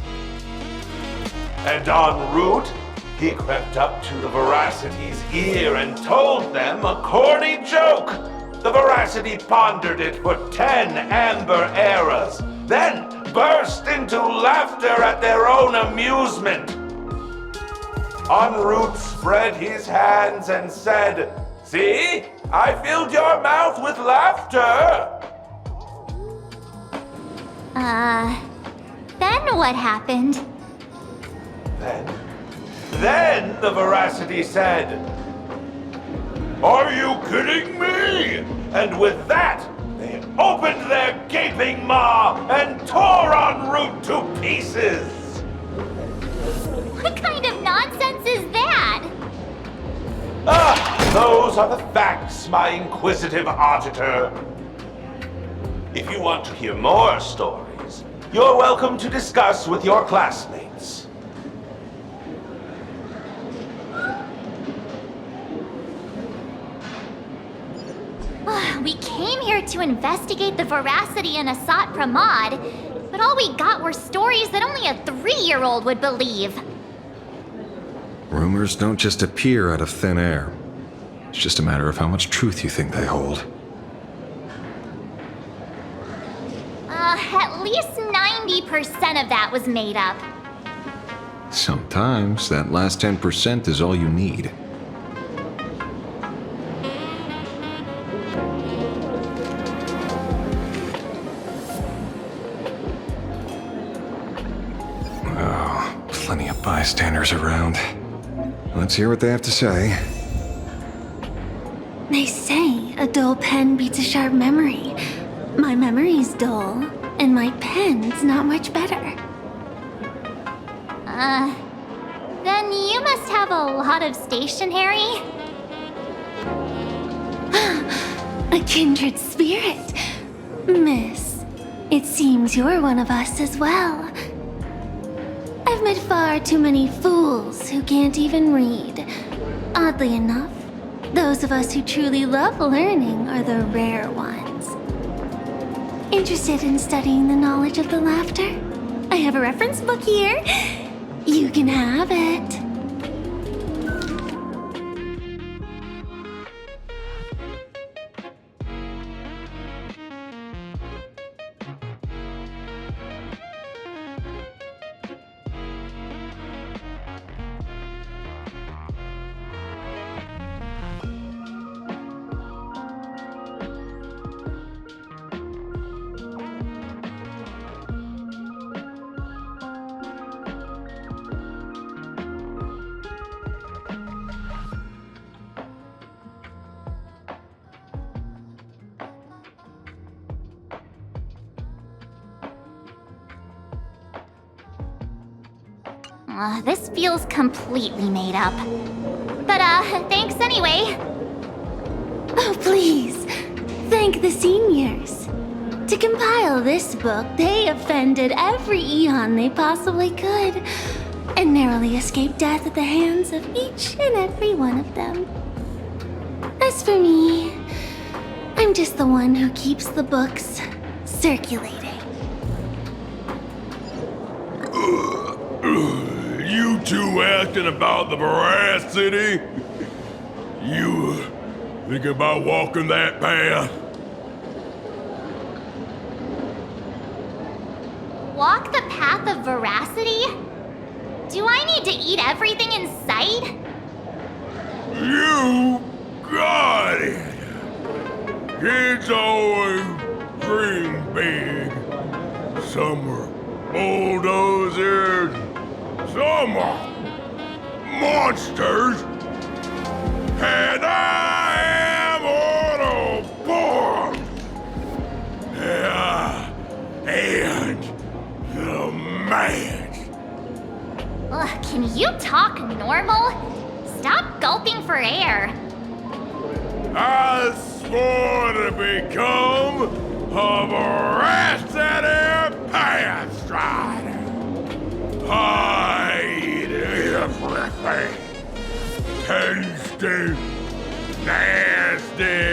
And en route, he crept up to the Veracity's ear and told them a corny joke. The Veracity pondered it for 10 amber eras, then burst into laughter at their own amusement. En route spread his hands and said, "See, I filled your mouth with laughter." Then what happened? Then the Veracity said, "Are you kidding me?" And with that, they opened their gaping maw and tore en route to pieces. What kind of nonsense is that? Those are the facts, my inquisitive auditor. If you want to hear more stories, you're welcome to discuss with your classmates. We came here to investigate the Veracity and Asat Pramad, but all we got were stories that only a 3-year-old would believe. Rumors don't just appear out of thin air. It's just a matter of how much truth you think they hold. At least 90% of that was made up. Sometimes that last 10% is all you need. Oh, plenty of bystanders around. Let's hear what they have to say. They say a dull pen beats a sharp memory. My memory's dull, and my pen's not much better. Then you must have a lot of stationery? A kindred spirit. Miss, it seems you're one of us as well. I've met far too many fools who can't even read. Oddly enough, Those of us who truly love learning are the rare ones. Interested in studying the knowledge of the laughter? I have a reference book here. You can have it. This feels completely made up. But, thanks anyway. Oh, please. Thank the seniors. To compile this book, they offended every Eon they possibly could, and narrowly escaped death at the hands of each and every one of them. As for me, I'm just the one who keeps the books circulating. You two asking about the veracity? You thinking about walking that path? Walk the path of veracity? Do I need to eat everything in sight? You got it! Kids always dream big. Some are bulldozers, some are monsters, and I am Autoborn! And the man. Ugh, can you talk normal? Stop gulping for air. I swore to become a veracity path strider. I eat everything. Tasty, nasty,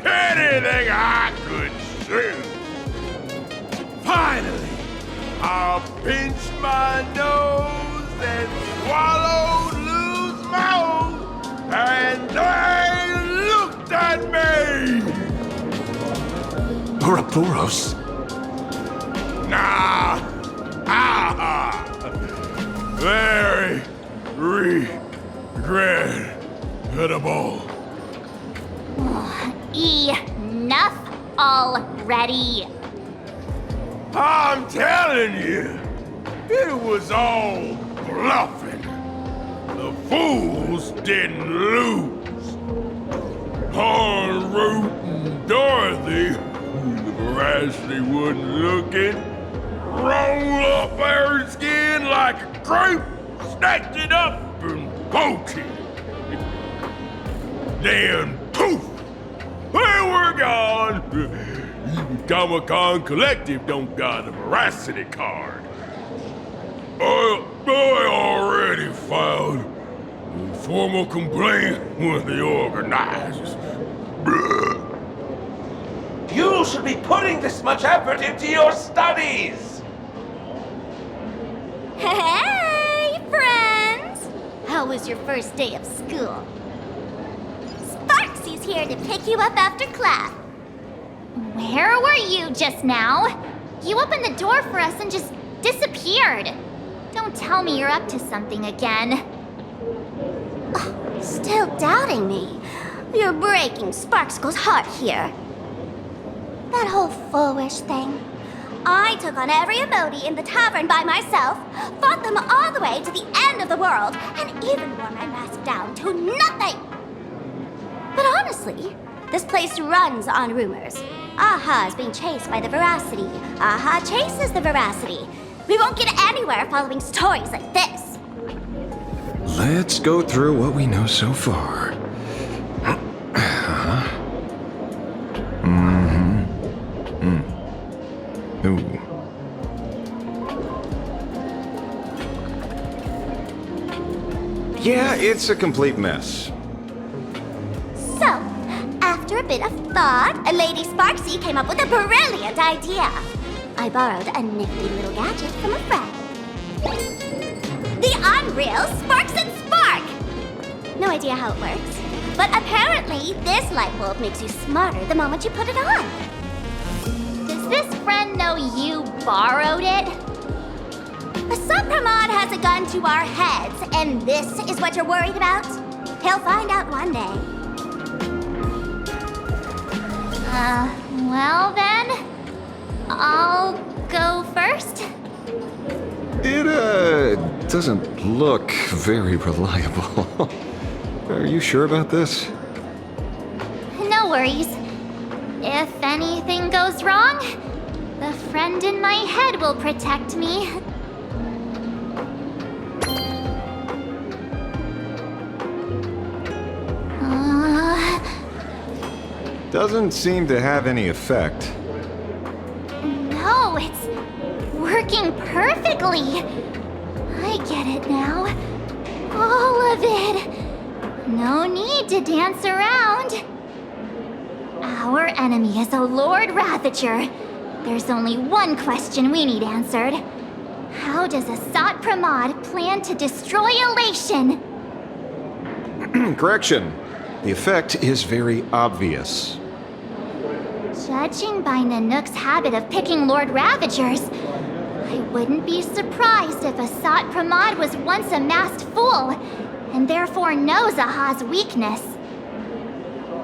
anything I could chew. Finally, I'll pinch my nose and swallow loose mouth, and they looked at me. Ouroboros? Nah. Very regrettable. Enough already. I'm telling you, it was all bluffing. The fools didn't lose. Root and Dorothy, the veracity wasn't looking, roll up her skin like a grape, snatched it up and poached it. Then poof, they were gone. Comic-Con Collective don't got a veracity card. I already filed a formal complaint with the organizers. You should be putting this much effort into your studies! Hey, friends! How was your first day of school? Sparksy's here to pick you up after class. Where were you just now? You opened the door for us and just disappeared. Don't tell me you're up to something again. Still doubting me? You're breaking Sparksko's heart here. That whole foolish thing. I took on every emoji in the tavern by myself, fought them all the way to the end of the world, and even wore my mask down to nothing! But honestly, this place runs on rumors. Aha is being chased by the veracity. Aha chases the veracity. We won't get anywhere following stories like this. Let's go through what we know so far. Ooh. Yeah, it's a complete mess. bit of thought, Lady Sparksy came up with a brilliant idea. I borrowed a nifty little gadget from a friend. The Unreal Sparks and Spark! No idea how it works, but apparently this light bulb makes you smarter the moment you put it on. Does this friend know you borrowed it? Supramod has a gun to our heads, and this is what you're worried about? He'll find out one day. Well then, I'll go first. It, doesn't look very reliable. Are you sure about this? No worries. If anything goes wrong, the friend in my head will protect me. Doesn't seem to have any effect. No, it's working perfectly. I get it now. All of it. No need to dance around. Our enemy is a Lord Ravager. There's only one question we need answered. How does Asat Pramod plan to destroy Elation? Correction. The effect is very obvious. Judging by Nanook's habit of picking Lord Ravagers, I wouldn't be surprised if Asat Pramod was once a masked fool, and therefore knows Aha's weakness.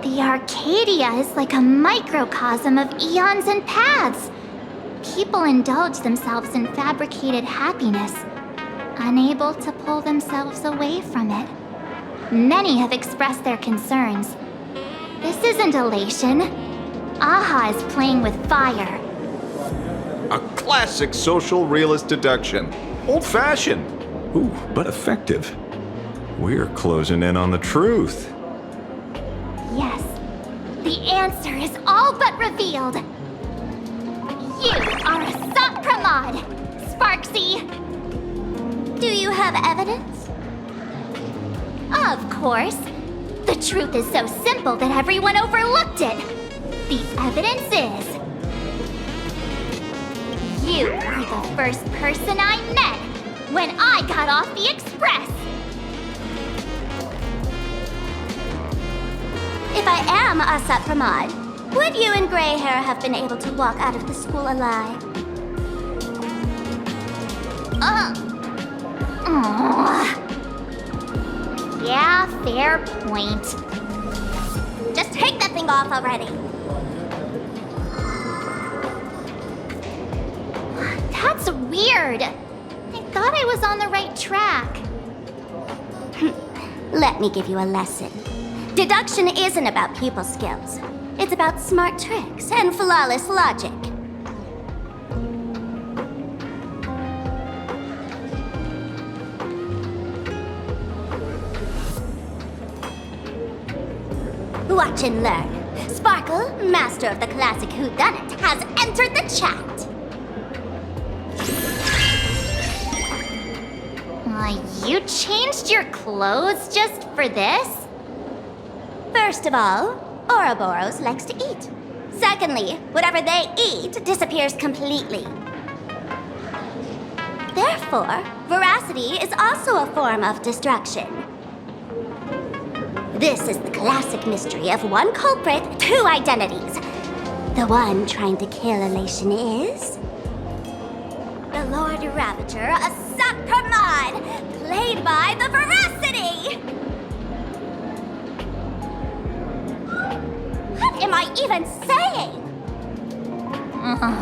The Arcadia is like a microcosm of eons and paths. People indulge themselves in fabricated happiness, unable to pull themselves away from it. Many have expressed their concerns. This isn't elation. Aha is playing with fire. A classic social realist deduction. Old-fashioned. Ooh, but effective. We're closing in on the truth. Yes, the answer is all but revealed. You are Asat Pramod, Sparksy. Do you have evidence? Of course. The truth is so simple that everyone overlooked it. The evidence is... you were the first person I met when I got off the express. If I am Asat Pramod, would you and Grey Hair have been able to walk out of the school alive? Yeah, fair point. Just take that thing off already. That's weird. I thought I was on the right track. Let me give you a lesson. Deduction isn't about people skills. It's about smart tricks and flawless logic. Watch and learn. Sparkle, master of the classic whodunit, has entered the chat. You changed your clothes just for this? First of all, Ouroboros likes to eat. Secondly, whatever they eat disappears completely. Therefore, veracity is also a form of destruction. This is the classic mystery of one culprit, two identities. The one trying to kill Elation is... the Lord Ravager, Asat Pramod, played by the Veracity! What am I even saying?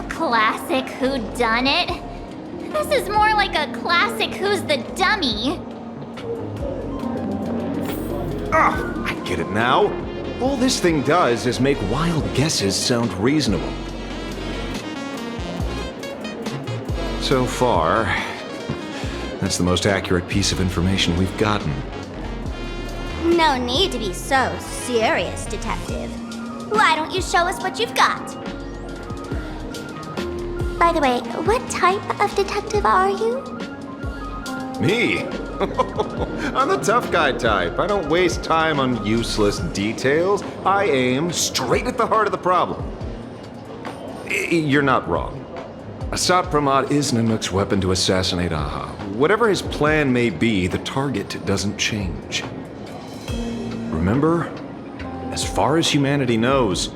Classic whodunit. This is more like a classic Who's the Dummy. I get it now. All this thing does is make wild guesses sound reasonable. So far, that's the most accurate piece of information we've gotten. No need to be so serious, Detective. Why don't you show us what you've got? By the way, what type of detective are you? Me? I'm the tough guy type. I don't waste time on useless details. I aim straight at the heart of the problem. You're not wrong. Asat Pramod is Nanook's weapon to assassinate Aha. Whatever his plan may be, the target doesn't change. Remember, as far as humanity knows,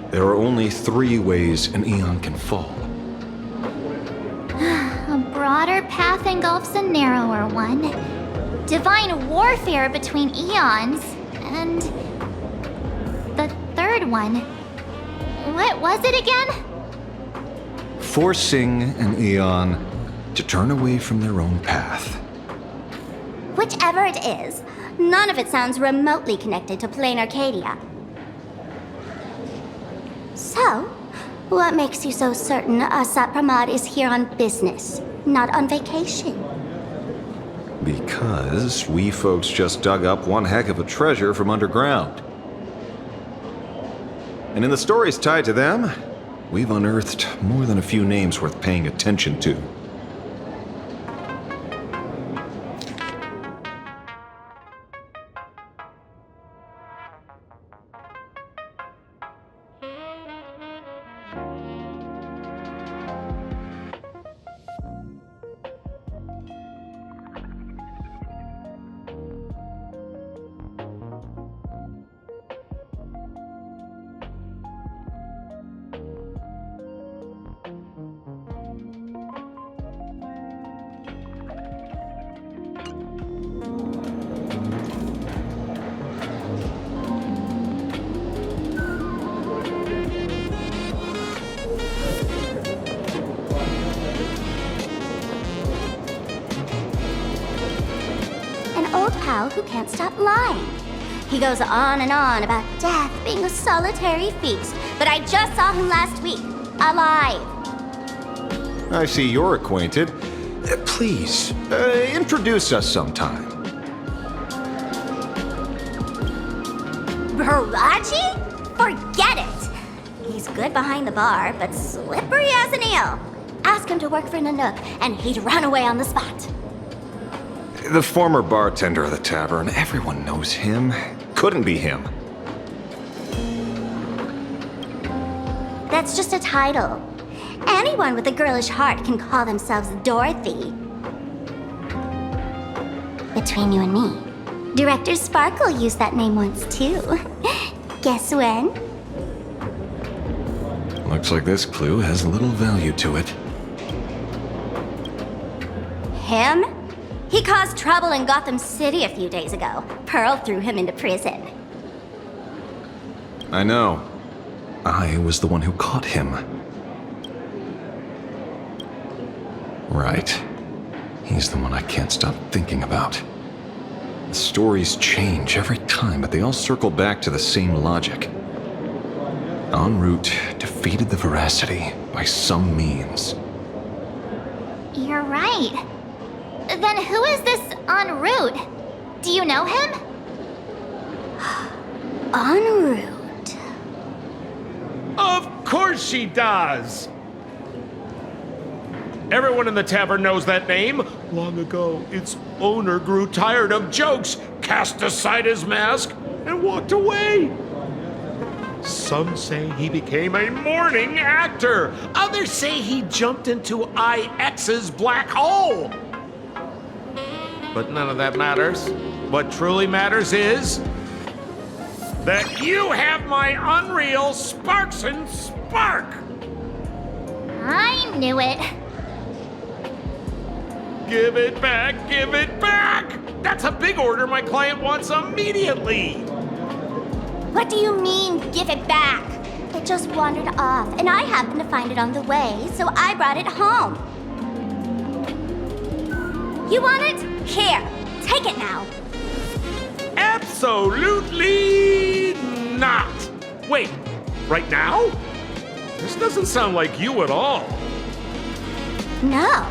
there are only 3 ways an Eon can fall. A broader path engulfs a narrower one. Divine warfare between eons. And the third one. What was it again? Forcing an Eon to turn away from their own path. Whichever it is, none of it sounds remotely connected to plain Arcadia. So, what makes you so certain Asat Pramod is here on business, not on vacation? Because we folks just dug up one heck of a treasure from underground. And in the stories tied to them, we've unearthed more than a few names worth paying attention to. Who can't stop lying. He goes on and on about death being a solitary feast, but I just saw him last week, alive. I see you're acquainted. Please, introduce us sometime. Baraji? Forget it! He's good behind the bar, but slippery as an eel. Ask him to work for Nanook, and he'd run away on the spot. The former bartender of the tavern, everyone knows him. Couldn't be him. That's just a title. Anyone with a girlish heart can call themselves Dorothy. Between you and me, Director Sparkle used that name once too. Guess when? Looks like this clue has little value to it. Him? He caused trouble in Gotham City a few days ago. Pearl threw him into prison. I know. I was the one who caught him. Right. He's the one I can't stop thinking about. The stories change every time, but they all circle back to the same logic. En route, defeated the veracity by some means. You're right. Then who is this en route? Do you know him? En route? Of course she does! Everyone in the tavern knows that name. Long ago, its owner grew tired of jokes, cast aside his mask, and walked away. Some say he became a mourning actor. Others say he jumped into IX's black hole. But none of that matters. What truly matters is that you have my unreal Sparks and Spark! I knew it. Give it back, give it back! That's a big order my client wants immediately! What do you mean, give it back? It just wandered off, and I happened to find it on the way, so I brought it home. You want it? Here, take it now. Absolutely not! Wait, right now? This doesn't sound like you at all. No.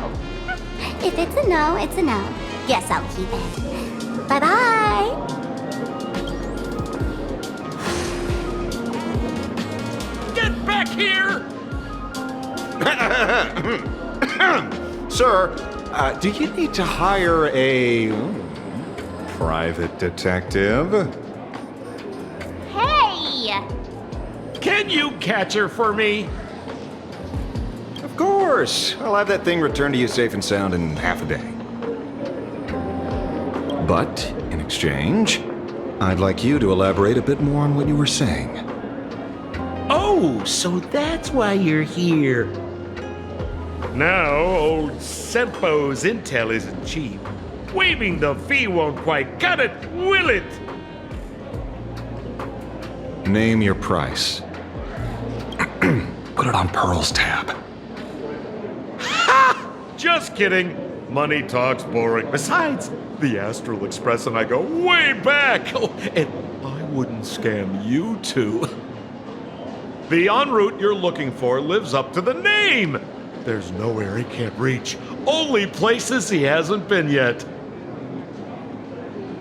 If it's a no, it's a no. Yes, I'll keep it. Bye-bye. Get back here! Sir, do you need to hire a private detective. Hey! Can you catch her for me? Of course! I'll have that thing returned to you safe and sound in half a day. But, in exchange, I'd like you to elaborate a bit more on what you were saying. Oh, so that's why you're here. No, old Sempo's intel isn't cheap. Waiving the fee won't quite cut it, will it? Name your price. Put it on Pearl's tab. Ha! Just kidding. Money talks boring. Besides, the Astral Express and I go way back. Oh, and I wouldn't scam you two. The en route you're looking for lives up to the name. There's nowhere he can't reach. Only places he hasn't been yet.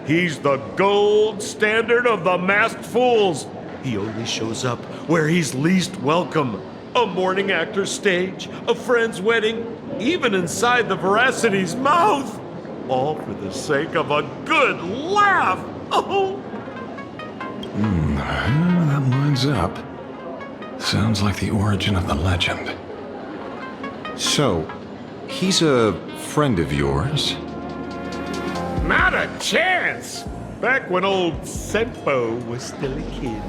He's the gold standard of the masked fools. He only shows up where he's least welcome. A morning actor's stage, a friend's wedding, even inside the Veracity's mouth. All for the sake of a good laugh. Oh! That lines up. Sounds like the origin of the legend. So, he's a friend of yours? Not a chance! Back when old Sempo was still a kid,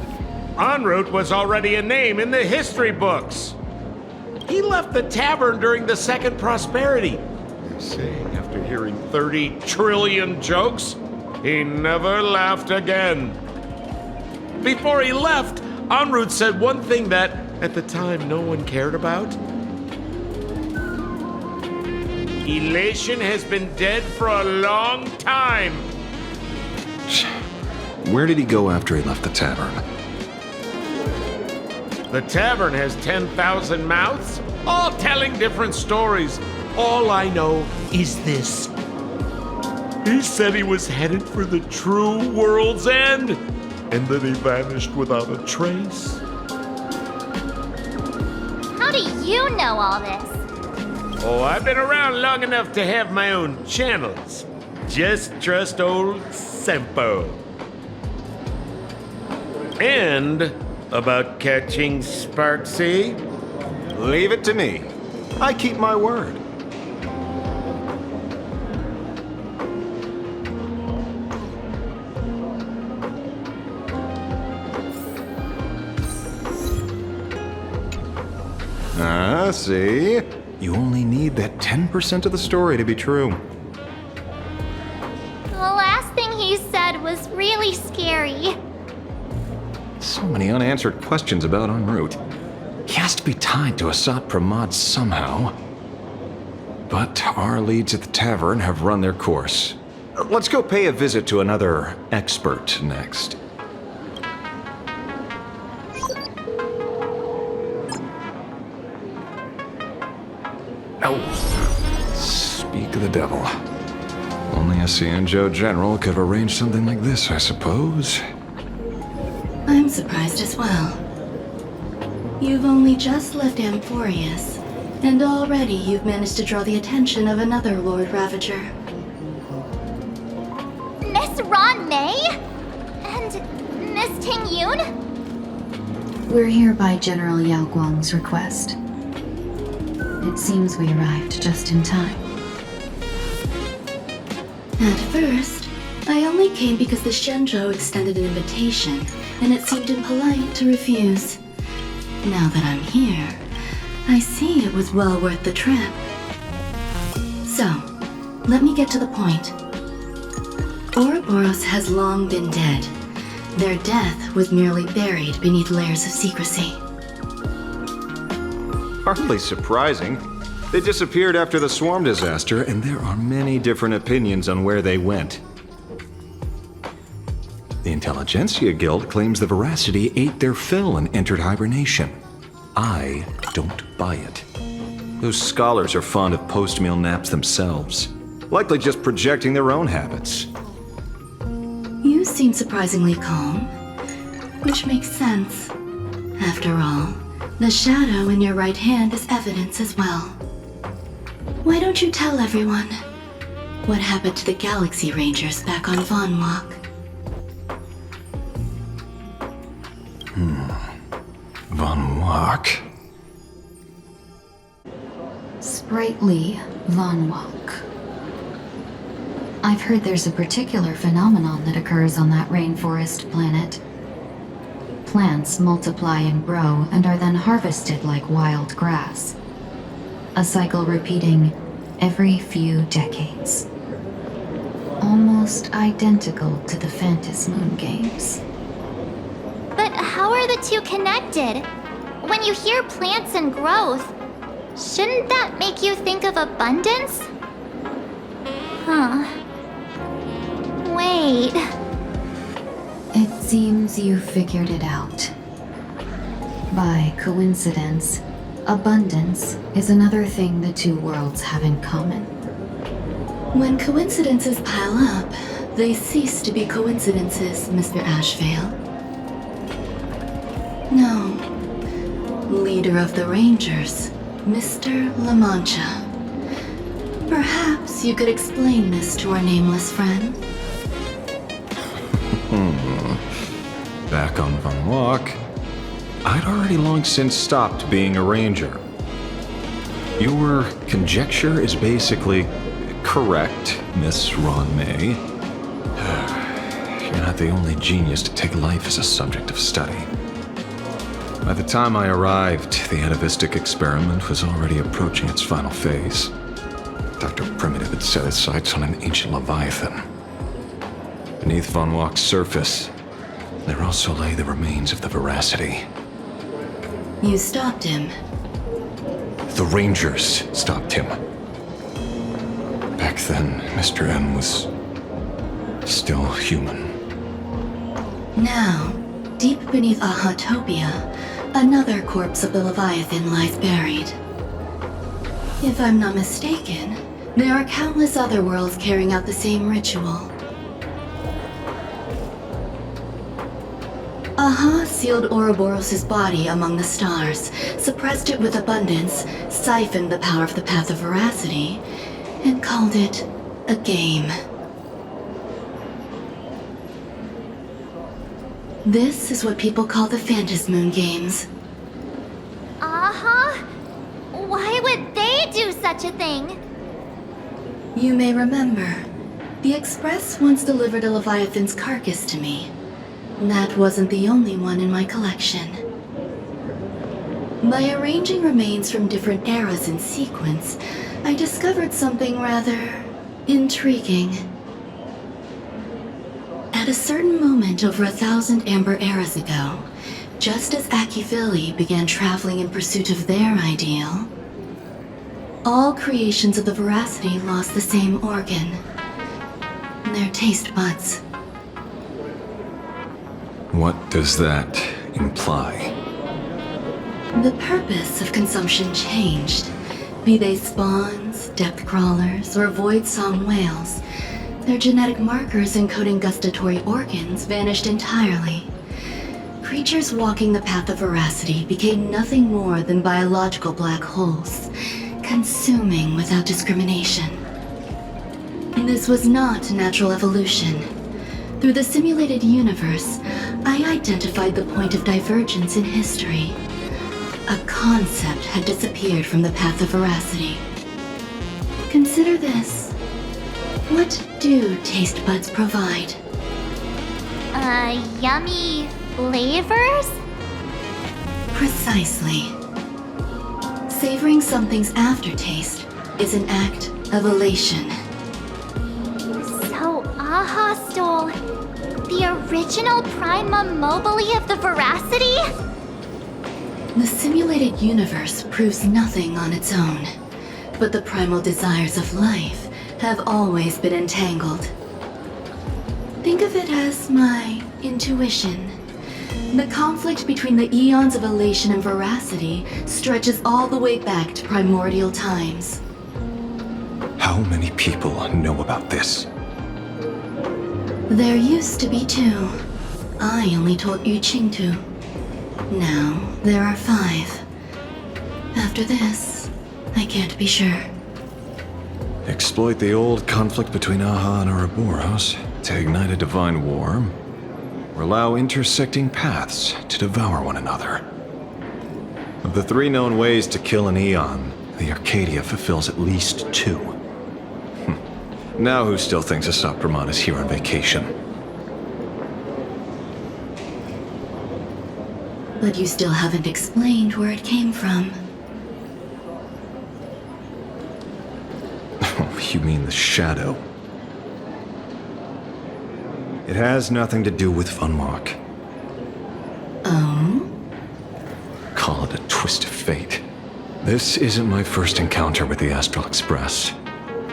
en route was already a name in the history books. He left the tavern during the Second Prosperity. They say after hearing 30 trillion jokes, he never laughed again. Before he left, en route said one thing that, at the time, no one cared about. Elation has been dead for a long time. Where did he go after he left the tavern? The tavern has 10,000 mouths, all telling different stories. All I know is this. He said he was headed for the true world's end, and then he vanished without a trace. How do you know all this? Oh, I've been around long enough to have my own channels. Just trust old Sempo. And about catching Sparksy? Leave it to me. I keep my word. See? You only need that 10% of the story to be true. The last thing he said was really scary. So many unanswered questions about en route. He has to be tied to Asat Pramod somehow. But our leads at the tavern have run their course. Let's go pay a visit to another expert next. Speak of the devil. Only a Cianjo general could have arranged something like this, I suppose. I'm surprised as well. You've only just left Amphorius, and already you've managed to draw the attention of another Lord Ravager. Miss Ron May? And Miss Ting Yoon? We're here by General Yao Guang's request. It seems we arrived just in time. At first, I only came because the Shenzhou extended an invitation, and it seemed impolite to refuse. Now that I'm here, I see it was well worth the trip. So, let me get to the point. Ouroboros has long been dead. Their death was merely buried beneath layers of secrecy. Hardly surprising. They disappeared after the swarm disaster, and there are many different opinions on where they went. The Intelligentsia Guild claims the Veracity ate their fill and entered hibernation. I don't buy it. Those scholars are fond of post-meal naps themselves, likely just projecting their own habits. You seem surprisingly calm, which makes sense. After all, the shadow in your right hand is evidence as well. Why don't you tell everyone? What happened to the Galaxy Rangers back on Von Walk? Von Walk. Sprightly Von Walk. I've heard there's a particular phenomenon that occurs on that rainforest planet. Plants multiply and grow and are then harvested like wild grass. A cycle repeating every few decades. Almost identical to the Phantom Moon games. But how are the two connected? When you hear plants and growth, shouldn't that make you think of abundance? Huh. Wait. It seems you figured it out. By coincidence, abundance is another thing the two worlds have in common. When coincidences pile up, they cease to be coincidences, Mr. Ashvale. No. Leader of the Rangers, Mr. La Mancha. Perhaps you could explain this to our nameless friend? Back on Von Walk, I'd already long since stopped being a ranger. Your conjecture is basically correct, Miss Ron May. You're not the only genius to take life as a subject of study. By the time I arrived, the atavistic experiment was already approaching its final phase. Dr. Primitive had set his sights on an ancient leviathan. Beneath Von Walk's surface, there also lay the remains of the Veracity. You stopped him. The Rangers stopped him. Back then, Mr. M was still human. Now, deep beneath Ahatopia, another corpse of the Leviathan lies buried. If I'm not mistaken, there are countless other worlds carrying out the same ritual. Aha sealed Ouroboros' body among the stars, suppressed it with abundance, siphoned the power of the Path of Veracity, and called it a game. This is what people call the Phantom Moon games. Aha? Why would they do such a thing? You may remember, the Express once delivered a Leviathan's carcass to me. That wasn't the only one in my collection. By arranging remains from different eras in sequence, I discovered something rather intriguing. At a certain moment over 1,000 Amber eras ago, just as Akivili began traveling in pursuit of their ideal, all creations of the Veracity lost the same organ, their taste buds. What does that imply? The purpose of consumption changed. Be they spawns, depth crawlers, or void-song whales, their genetic markers encoding gustatory organs vanished entirely. Creatures walking the path of Veracity became nothing more than biological black holes, consuming without discrimination. This was not natural evolution. Through the simulated universe, I identified the point of divergence in history. A concept had disappeared from the path of Veracity. Consider this. What do taste buds provide? Yummy flavors? Precisely. Savoring something's aftertaste is an act of elation. So Aha stole the original Prima Mobile of the Veracity? The simulated universe proves nothing on its own, but the primal desires of life have always been entangled. Think of it as my intuition. The conflict between the eons of elation and Veracity stretches all the way back to primordial times. How many people know about this? There used to be 2. I only told Yu Qingtu. Now there are 5. After this, I can't be sure. Exploit the old conflict between Aha and Ouroboros to ignite a divine war, or allow intersecting paths to devour one another. Of the 3 known ways to kill an Eon, the Arcadia fulfills at least 2. Now who still thinks Asapramon is here on vacation? But you still haven't explained where it came from. Oh, you mean the shadow? It has nothing to do with Funwalk. Oh? Call it a twist of fate. This isn't my first encounter with the Astral Express,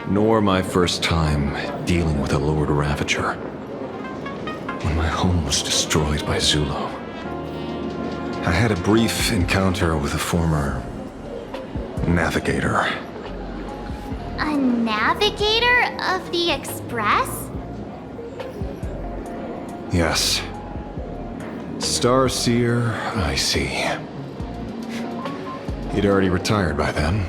nor my first time dealing with a Lord Ravager. When my home was destroyed by Zulo, I had a brief encounter with a former navigator. A navigator of the Express? Yes. Starseer, I see. He'd already retired by then.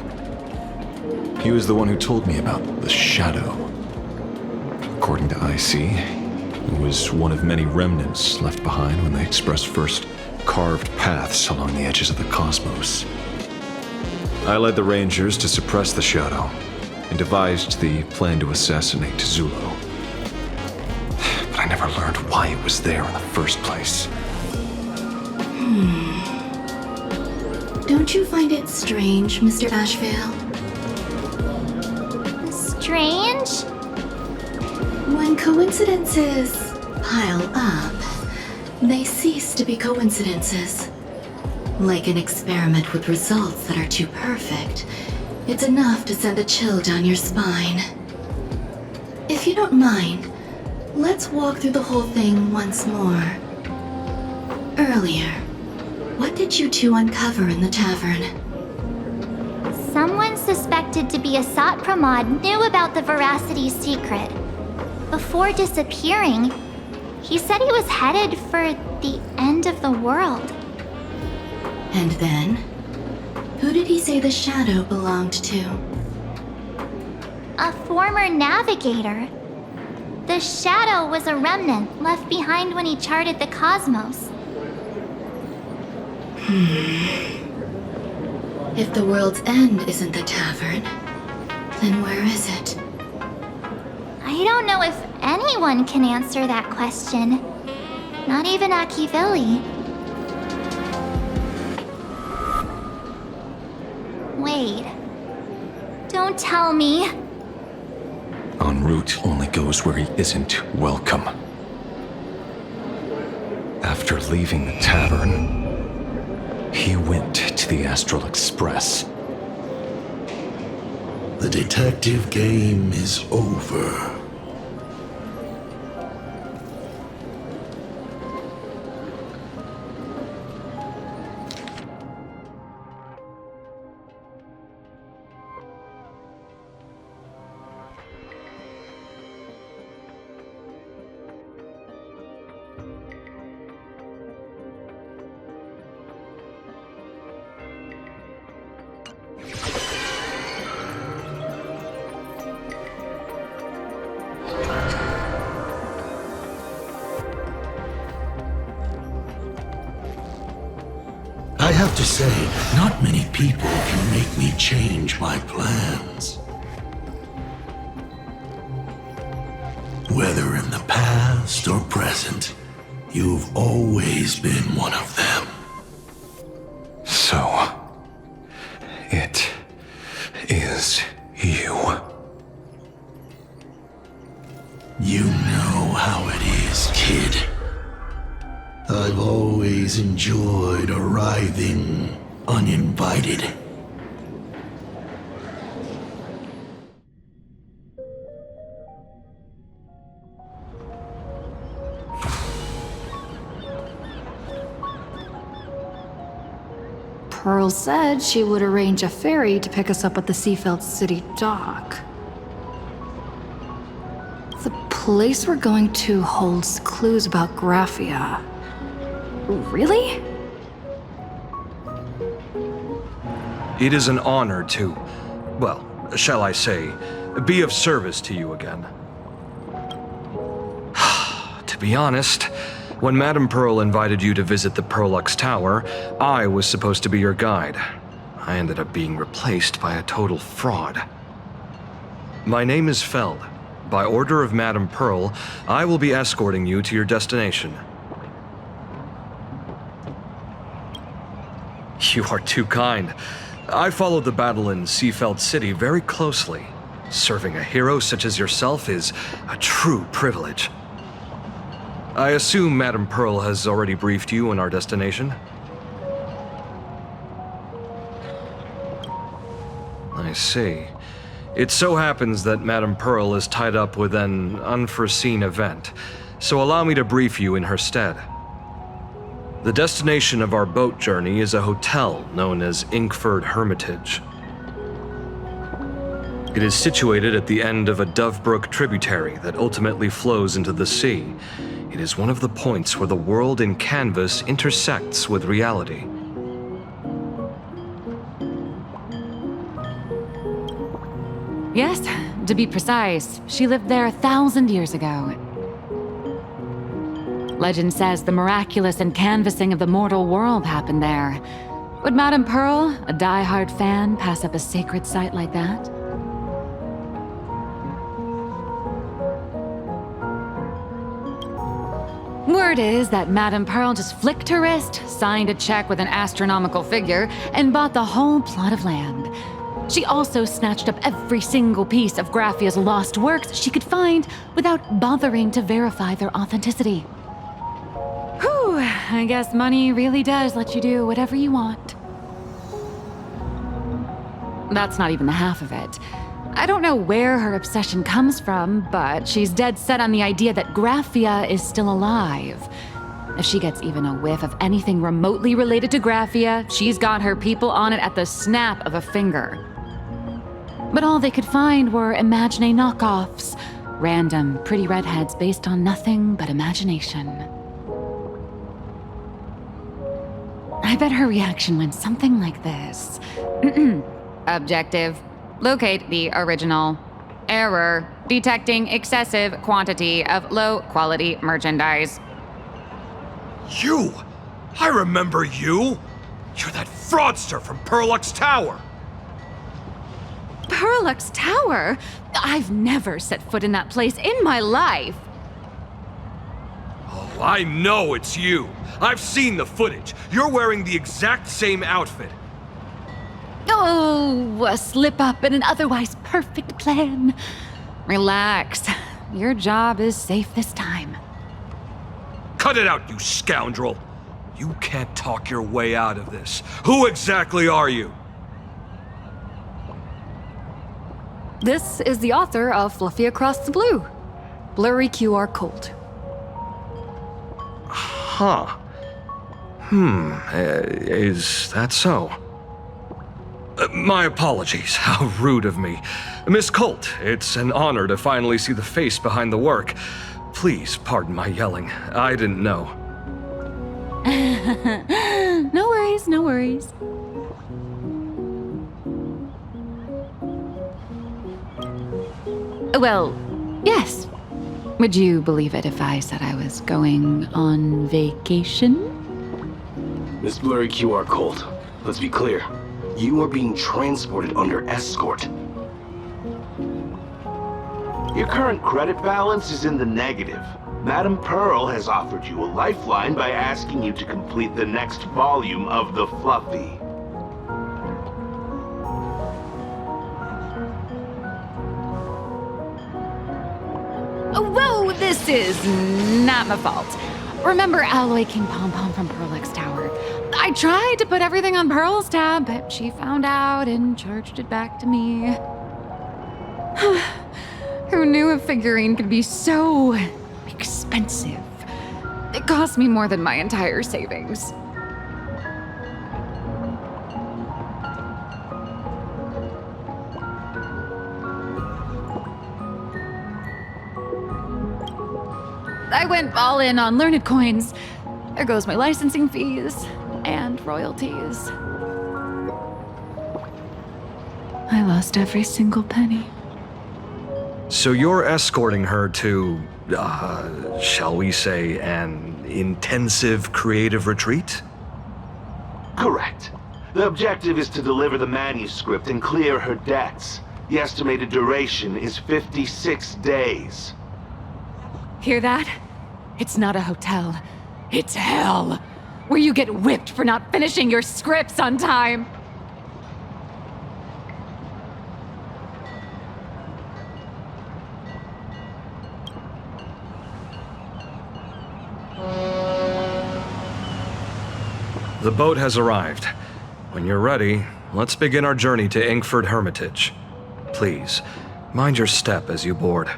He was the one who told me about the shadow. According to IC, it was one of many remnants left behind when the Express first carved paths along the edges of the cosmos. I led the Rangers to suppress the shadow and devised the plan to assassinate Zulo. But I never learned why it was there in the first place. Don't you find it strange, Mr. Ashvale? Strange? When coincidences pile up, they cease to be coincidences. Like an experiment with results that are too perfect, it's enough to send a chill down your spine. If you don't mind, let's walk through the whole thing once more. Earlier, what did you two uncover in the tavern? Someone suspected to be a Satpramod knew about the Veracity secret. Before disappearing, he said he was headed for the end of the world. And then? Who did he say the shadow belonged to? A former navigator. The shadow was a remnant left behind when he charted the cosmos. If the world's end isn't the tavern, then where is it? I don't know if anyone can answer that question. Not even Akivilli. Wait. Don't tell me. En route only goes where he isn't welcome. After leaving the tavern, he went to the Astral Express. The detective game is over. I have to say, not many people can make me change my plans. Whether in the past or present, you've always been one of them. So, it is you. You know how it is, kid. I've always enjoyed arriving uninvited. Pearl said she would arrange a ferry to pick us up at the Seafeld City dock. The place we're going to holds clues about Graphia. Really? It is an honor to, well, shall I say, be of service to you again. To be honest, when Madame Pearl invited you to visit the Perlux Tower, I was supposed to be your guide. I ended up being replaced by a total fraud. My name is Feld. By order of Madame Pearl, I will be escorting you to your destination. You are too kind. I followed the battle in Seafeld City very closely. Serving a hero such as yourself is a true privilege. I assume Madame Pearl has already briefed you on our destination? I see. It so happens that Madame Pearl is tied up with an unforeseen event, so allow me to brief you in her stead. The destination of our boat journey is a hotel known as Inkford Hermitage. It is situated at the end of a Dovebrook tributary that ultimately flows into the sea. It is one of the points where the world in canvas intersects with reality. Yes, to be precise, she lived there 1,000 years ago. Legend says the miraculous encanvassing of the mortal world happened there. Would Madame Pearl, a die-hard fan, pass up a sacred site like that? Word is that Madame Pearl just flicked her wrist, signed a check with an astronomical figure, and bought the whole plot of land. She also snatched up every single piece of Graphia's lost works she could find without bothering to verify their authenticity. Whew, I guess money really does let you do whatever you want. That's not even the half of it. I don't know where her obsession comes from, but she's dead set on the idea that Graphia is still alive. If she gets even a whiff of anything remotely related to Graphia, she's got her people on it at the snap of a finger. But all they could find were Imagine knockoffs, random, pretty redheads based on nothing but imagination. I bet her reaction went something like this. Objective. Locate the original. Error. Detecting excessive quantity of low-quality merchandise. You! I remember you! You're that fraudster from Perlux Tower! Perlux Tower? I've never set foot in that place in my life. Oh, I know it's you. I've seen the footage. You're wearing the exact same outfit. Oh, a slip-up in an otherwise perfect plan. Relax. Your job is safe this time. Cut it out, you scoundrel! You can't talk your way out of this. Who exactly are you? This is the author of Fluffy Across the Blue. Blurry QR code. Huh. Is that so? My apologies. How rude of me. Miss Colt, it's an honor to finally see the face behind the work. Please pardon my yelling. I didn't know. No worries, no worries. Well, yes. Would you believe it if I said I was going on vacation? Miss Blurry QR Colt, let's be clear. You are being transported under escort. Your current credit balance is in the negative. Madame Pearl has offered you a lifeline by asking you to complete the next volume of the Fluffy. Whoa, this is not my fault. Remember Alloy King Pom Pom from Perlux Tower? I tried to put everything on Pearl's tab, but she found out and charged it back to me. Who knew a figurine could be so expensive? It cost me more than my entire savings. I went all in on learned coins. There goes my licensing fees and royalties. I lost every single penny. So you're escorting her to, shall we say, an intensive creative retreat? Correct. The objective is to deliver the manuscript and clear her debts. The estimated duration is 56 days. Hear that? It's not a hotel. It's hell, where you get whipped for not finishing your scripts on time. The boat has arrived. When you're ready, let's begin our journey to Inkford Hermitage. Please, mind your step as you board.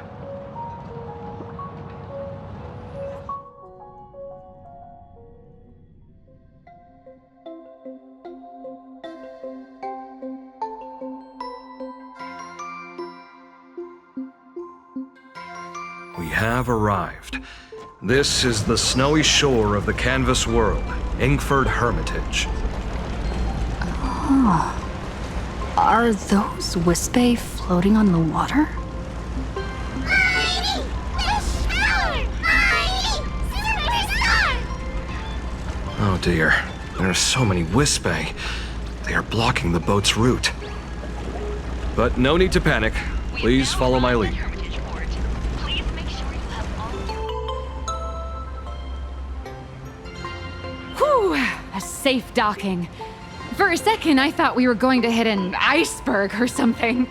We have arrived. This is the snowy shore of the canvas world, Inkford Hermitage. Oh. Are those Wispe floating on the water? Oh dear, there are so many Wispe. They are blocking the boat's route. But no need to panic. Please follow my lead. Whew, a safe docking. For a second, I thought we were going to hit an iceberg or something.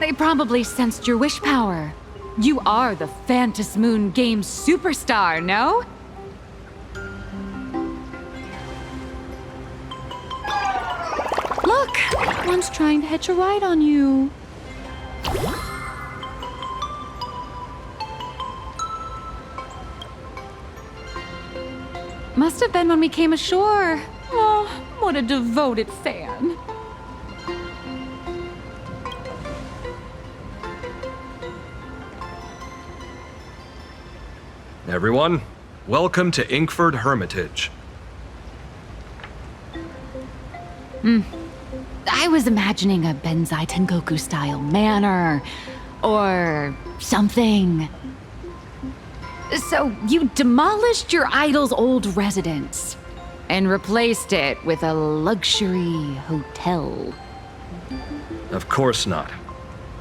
They probably sensed your wish power. You are the Phantom Moon Games superstar, no? Look, one's trying to hitch a ride on you. Must have been when we came ashore. Oh, what a devoted fan. Everyone, welcome to Inkford Hermitage. I was imagining a Benzai Tengoku-style manor, or something. So you demolished your idol's old residence and replaced it with a luxury hotel. Of course not.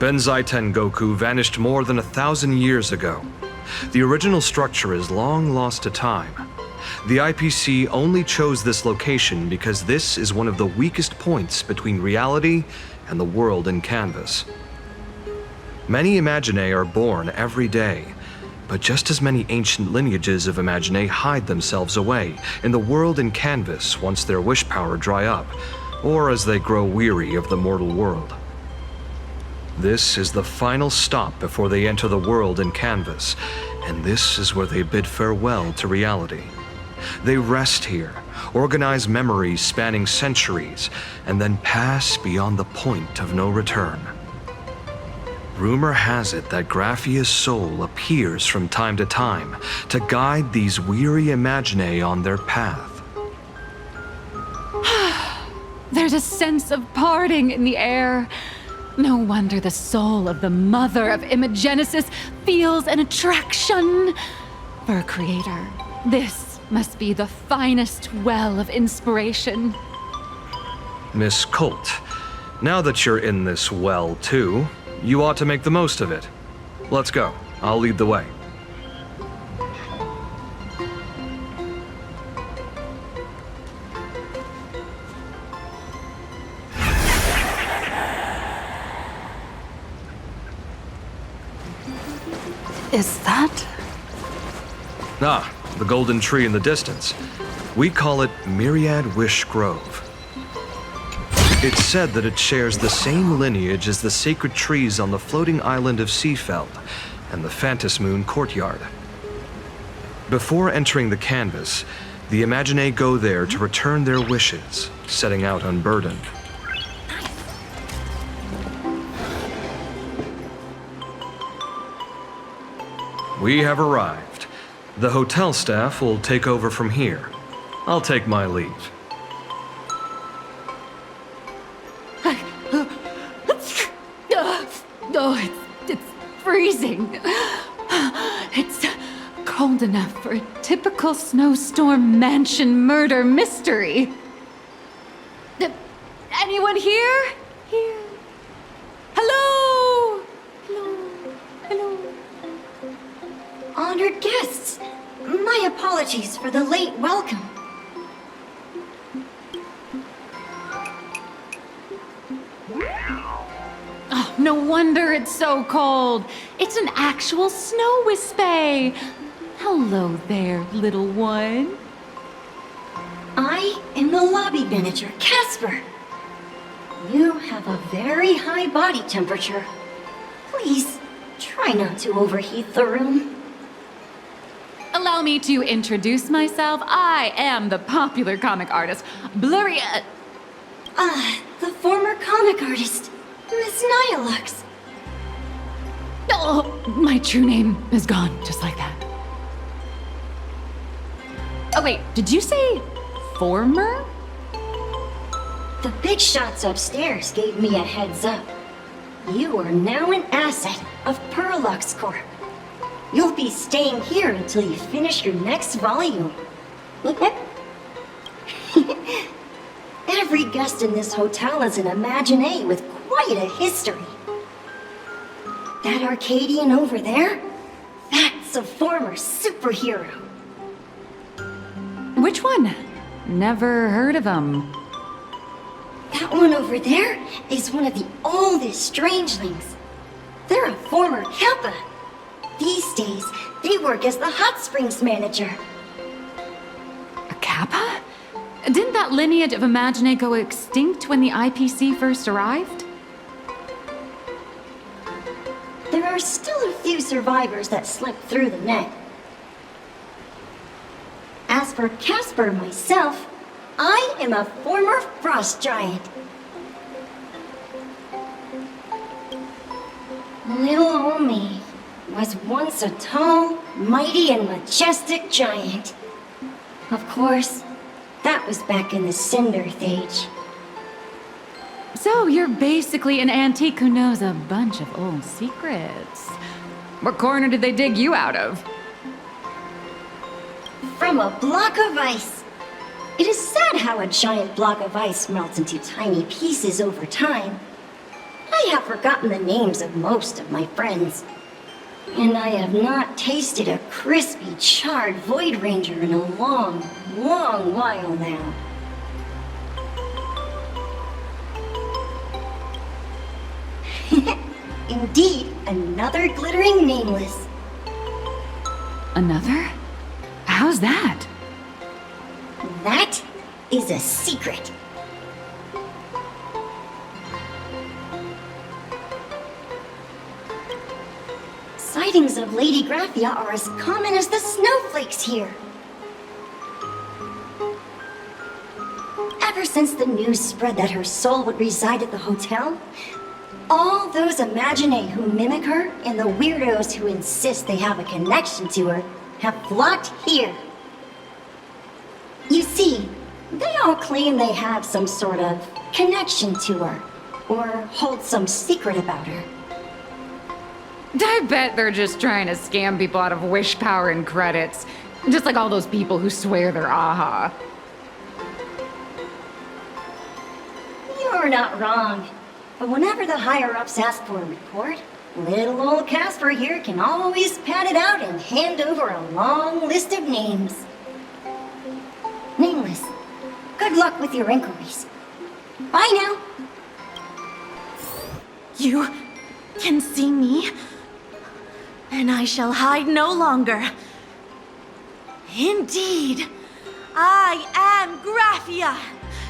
Benzai Tengoku vanished more than 1,000 years ago. The original structure is long lost to time. The IPC only chose this location because this is one of the weakest points between reality and the world in canvas. Many Imaginae are born every day, but just as many ancient lineages of Imaginae hide themselves away in the world in canvas once their wish power dry up, or as they grow weary of the mortal world. This is the final stop before they enter the world in canvas, and this is where they bid farewell to reality. They rest here, organize memories spanning centuries, and then pass beyond the point of no return. Rumor has it that Graphia's soul appears from time to time to guide these weary Imaginae on their path. There's a sense of parting in the air. No wonder the soul of the mother of Imagenesis feels an attraction for a creator. This must be the finest well of inspiration. Miss Colt, now that you're in this well too, you ought to make the most of it. Let's go. I'll lead the way. Is that? Ah, the golden tree in the distance. We call it Myriad Wish Grove. It's said that it shares the same lineage as the sacred trees on the floating island of Seafeld and the Phantom Moon courtyard. Before entering the canvas, the Imaginae go there to return their wishes, setting out unburdened. We have arrived. The hotel staff will take over from here. I'll take my leave. Oh, it's freezing. It's cold enough for a typical snowstorm mansion murder mystery. Anyone here? Here. Hello? Hello? Honored guests, my apologies for the late welcome. Oh, no wonder it's so cold. It's an actual snow wispy. Hello there, little one. I am the lobby manager, Casper. You have a very high body temperature. Please, try not to overheat the room. Allow me to introduce myself. I am the popular comic artist, Blurry... the former comic artist, Miss Nihilux. Oh, my true name is gone, just like that. Oh wait, did you say former? The big shots upstairs gave me a heads up. You are now an asset of Perlux Corp. You'll be staying here until you finish your next volume. Every guest in this hotel is an Imaginé with quite a history. That Arcadian over there? That's a former superhero. Which one? Never heard of him. That one over there is one of the oldest strangelings. They're a former Kappa. These days, they work as the hot springs manager. A Kappa? Didn't that lineage of Imaginé go extinct when the IPC first arrived? There are still a few survivors that slipped through the net. As for Casper myself, I am a former frost giant. Little old me was once a tall, mighty, and majestic giant. Of course, that was back in the Cinder Age. So you're basically an antique who knows a bunch of old secrets. What corner did they dig you out of? From a block of ice. It is sad how a giant block of ice melts into tiny pieces over time. I have forgotten the names of most of my friends. And I have not tasted a crispy, charred Void Ranger in a long, long while now. Indeed, another glittering nameless. Another? How's that? That is a secret. Sightings of Lady Graphia are as common as the snowflakes here. Ever since the news spread that her soul would reside at the hotel, all those Imaginé who mimic her and the weirdos who insist they have a connection to her have flocked here. You see, they all claim they have some sort of connection to her, or hold some secret about her. I bet they're just trying to scam people out of wish power and credits. Just like all those people who swear they're AHA. You're not wrong. But whenever the higher-ups ask for a report, little old Casper here can always pad it out and hand over a long list of names. Nameless, good luck with your inquiries. Bye now. You can see me, and I shall hide no longer. Indeed, I am Graphia,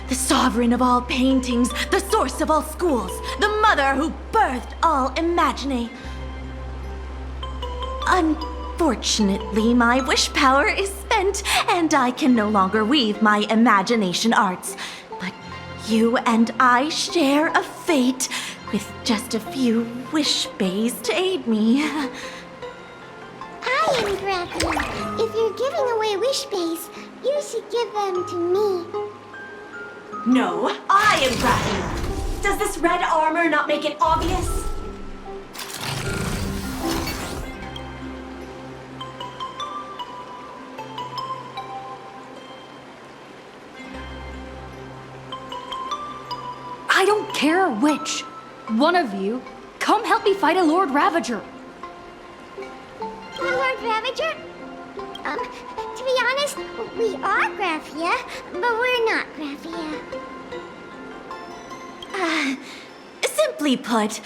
the sovereign of all paintings, the source of all schools, the mother who birthed all Imaginé. Unfortunately, my wish power is spent, and I can no longer weave my imagination arts. But you and I share a fate, with just a few wish bays to aid me. I am I'm Graphia. If you're giving away wish base, you should give them to me. No, I am Graphia. Does this red armor not make it obvious? I don't care which. One of you, come help me fight a Lord Ravager. Lord Ravager? To be honest, we are Graphia, but we're not Graphia. Simply put,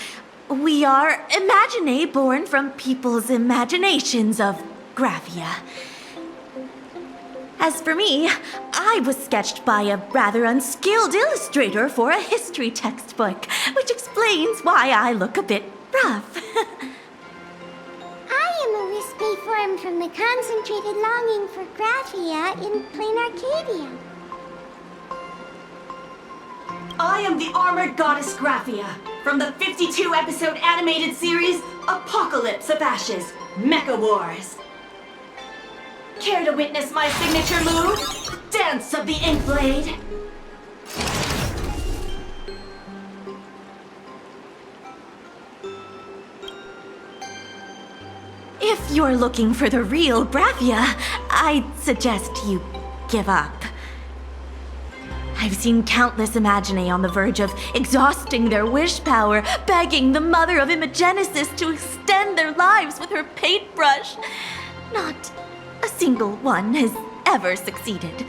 we are Imaginae born from people's imaginations of Graphia. As for me, I was sketched by a rather unskilled illustrator for a history textbook, which explains why I look a bit rough. I am a wispy form from the concentrated longing for Graphia in plain Arcadia. I am the armored goddess Graphia from the 52-episode animated series Apocalypse of Ashes, Mecha Wars. Care to witness my signature move? Dance of the Inkblade. If you're looking for the real Graphia, I'd suggest you give up. I've seen countless Imaginae on the verge of exhausting their wish power, begging the mother of Imagenesis to extend their lives with her paintbrush. Not a single one has ever succeeded.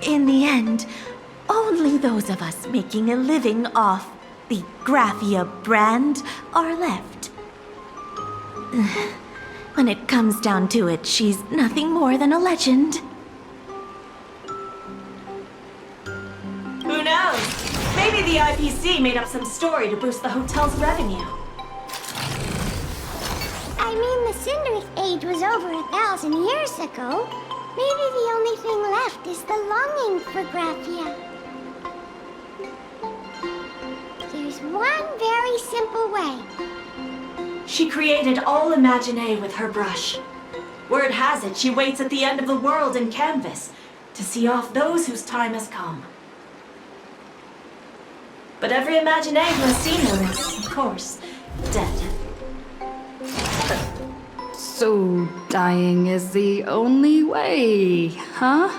In the end, only those of us making a living off the Graphia brand are left. When it comes down to it, she's nothing more than a legend. Who knows? Maybe the IPC made up some story to boost the hotel's revenue. I mean, the Cinderic age was over 1,000 years ago. Maybe the only thing left is the longing for Graphia. There's one very simple way. She created all Imaginae with her brush. Word has it, she waits at the end of the world in canvas to see off those whose time has come. But every Imaginae who has seen her is, of course, dead. So dying is the only way, huh?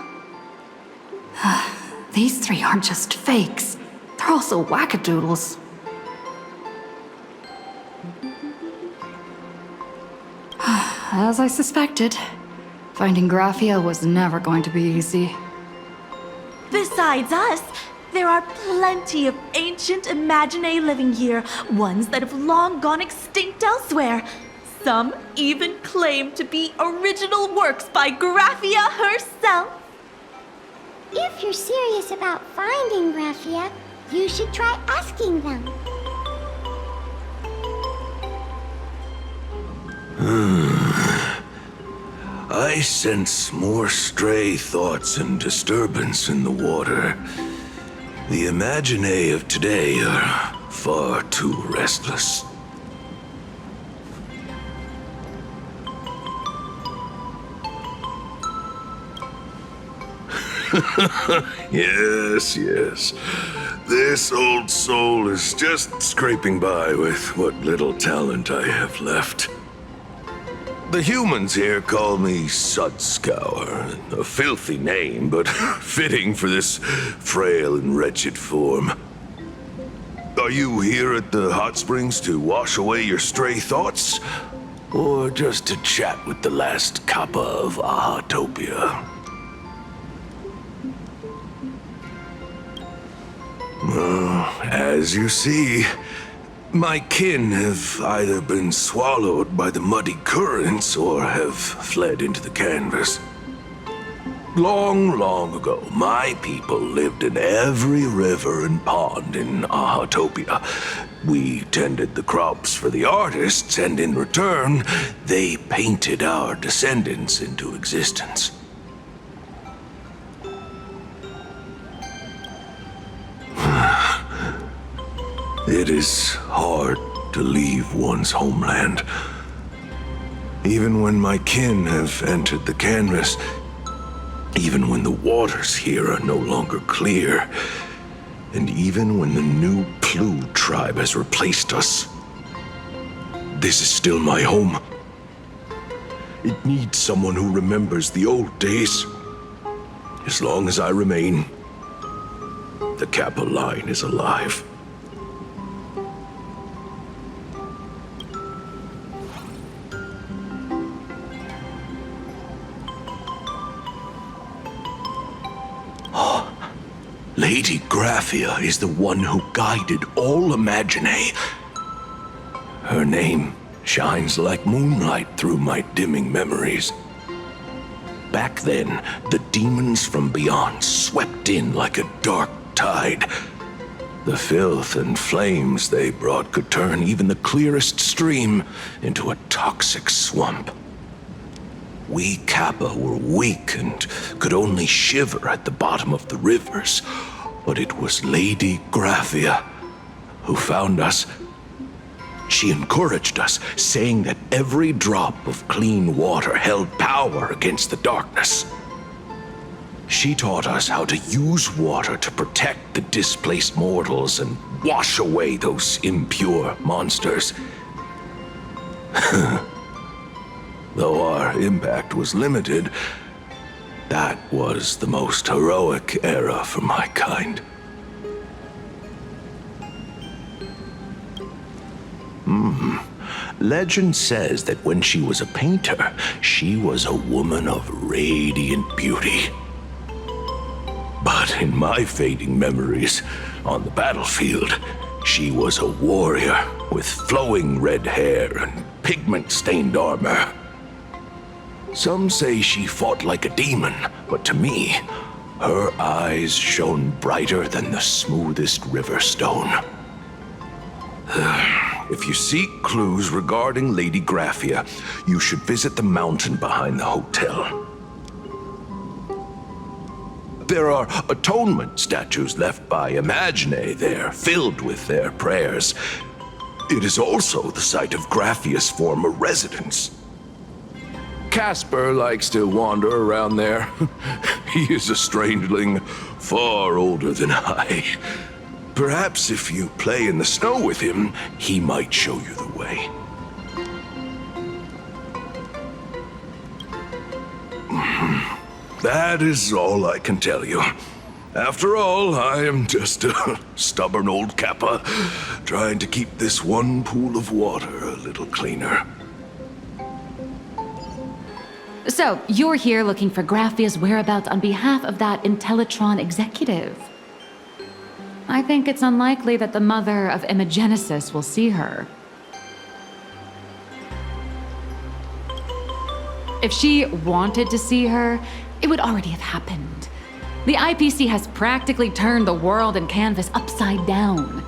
These three aren't just fakes. They're also wackadoodles. As I suspected, finding Graphia was never going to be easy. Besides us, there are plenty of ancient Imaginae living here, ones that have long gone extinct elsewhere. Some even claim to be original works by Graphia herself. If you're serious about finding Graphia, you should try asking them. I sense more stray thoughts and disturbance in the water. The Imaginae of today are far too restless. Yes, yes. This old soul is just scraping by with what little talent I have left. The humans here call me Sudscour, a filthy name, but fitting for this frail and wretched form. Are you here at the hot springs to wash away your stray thoughts? Or just to chat with the last kappa of Ahatopia? As you see, my kin have either been swallowed by the muddy currents or have fled into the canvas. Long, long ago, my people lived in every river and pond in Ahatopia. We tended the crops for the artists, and in return, they painted our descendants into existence. It is hard to leave one's homeland. Even when my kin have entered the canvas, even when the waters here are no longer clear, and even when the new Plu tribe has replaced us, this is still my home. It needs someone who remembers the old days. As long as I remain, the Kappa line is alive. Lady Graphia is the one who guided all Imagine. Her name shines like moonlight through my dimming memories. Back then, the demons from beyond swept in like a dark tide. The filth and flames they brought could turn even the clearest stream into a toxic swamp. We Kappa were weak and could only shiver at the bottom of the rivers, but it was Lady Graphia who found us. She encouraged us, saying that every drop of clean water held power against the darkness. She taught us how to use water to protect the displaced mortals and wash away those impure monsters. Though our impact was limited, that was the most heroic era for my kind. Legend says that when she was a painter, she was a woman of radiant beauty. But in my fading memories, on the battlefield, she was a warrior with flowing red hair and pigment-stained armor. Some say she fought like a demon, but to me, her eyes shone brighter than the smoothest river stone. If you seek clues regarding Lady Graphia, you should visit the mountain behind the hotel. There are atonement statues left by Imagine there, filled with their prayers. It is also the site of Graphia's former residence. Casper likes to wander around there. He is a strangeling far older than I. Perhaps if you play in the snow with him, he might show you the way. That is all I can tell you. After all, I am just a stubborn old Kappa, trying to keep this one pool of water a little cleaner. So, you're here looking for Graphia's whereabouts on behalf of that Intellitron executive. I think it's unlikely that the mother of Imagenesis will see her. If she wanted to see her, it would already have happened. The IPC has practically turned the world and canvas upside down.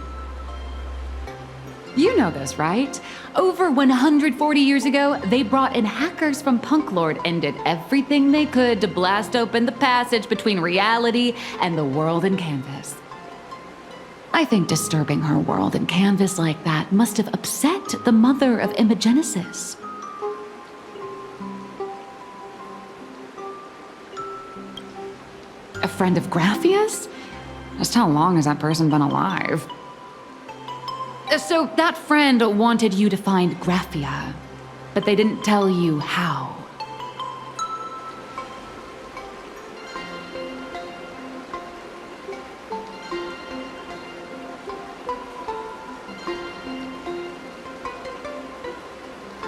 You know this, right? Over 140 years ago, they brought in hackers from Punklord and did everything they could to blast open the passage between reality and the world and canvas. I think disturbing her world and canvas like that must have upset the mother of Imagenesis. A friend of Graphia's? Just how long has that person been alive? So that friend wanted you to find Graphia, but they didn't tell you how.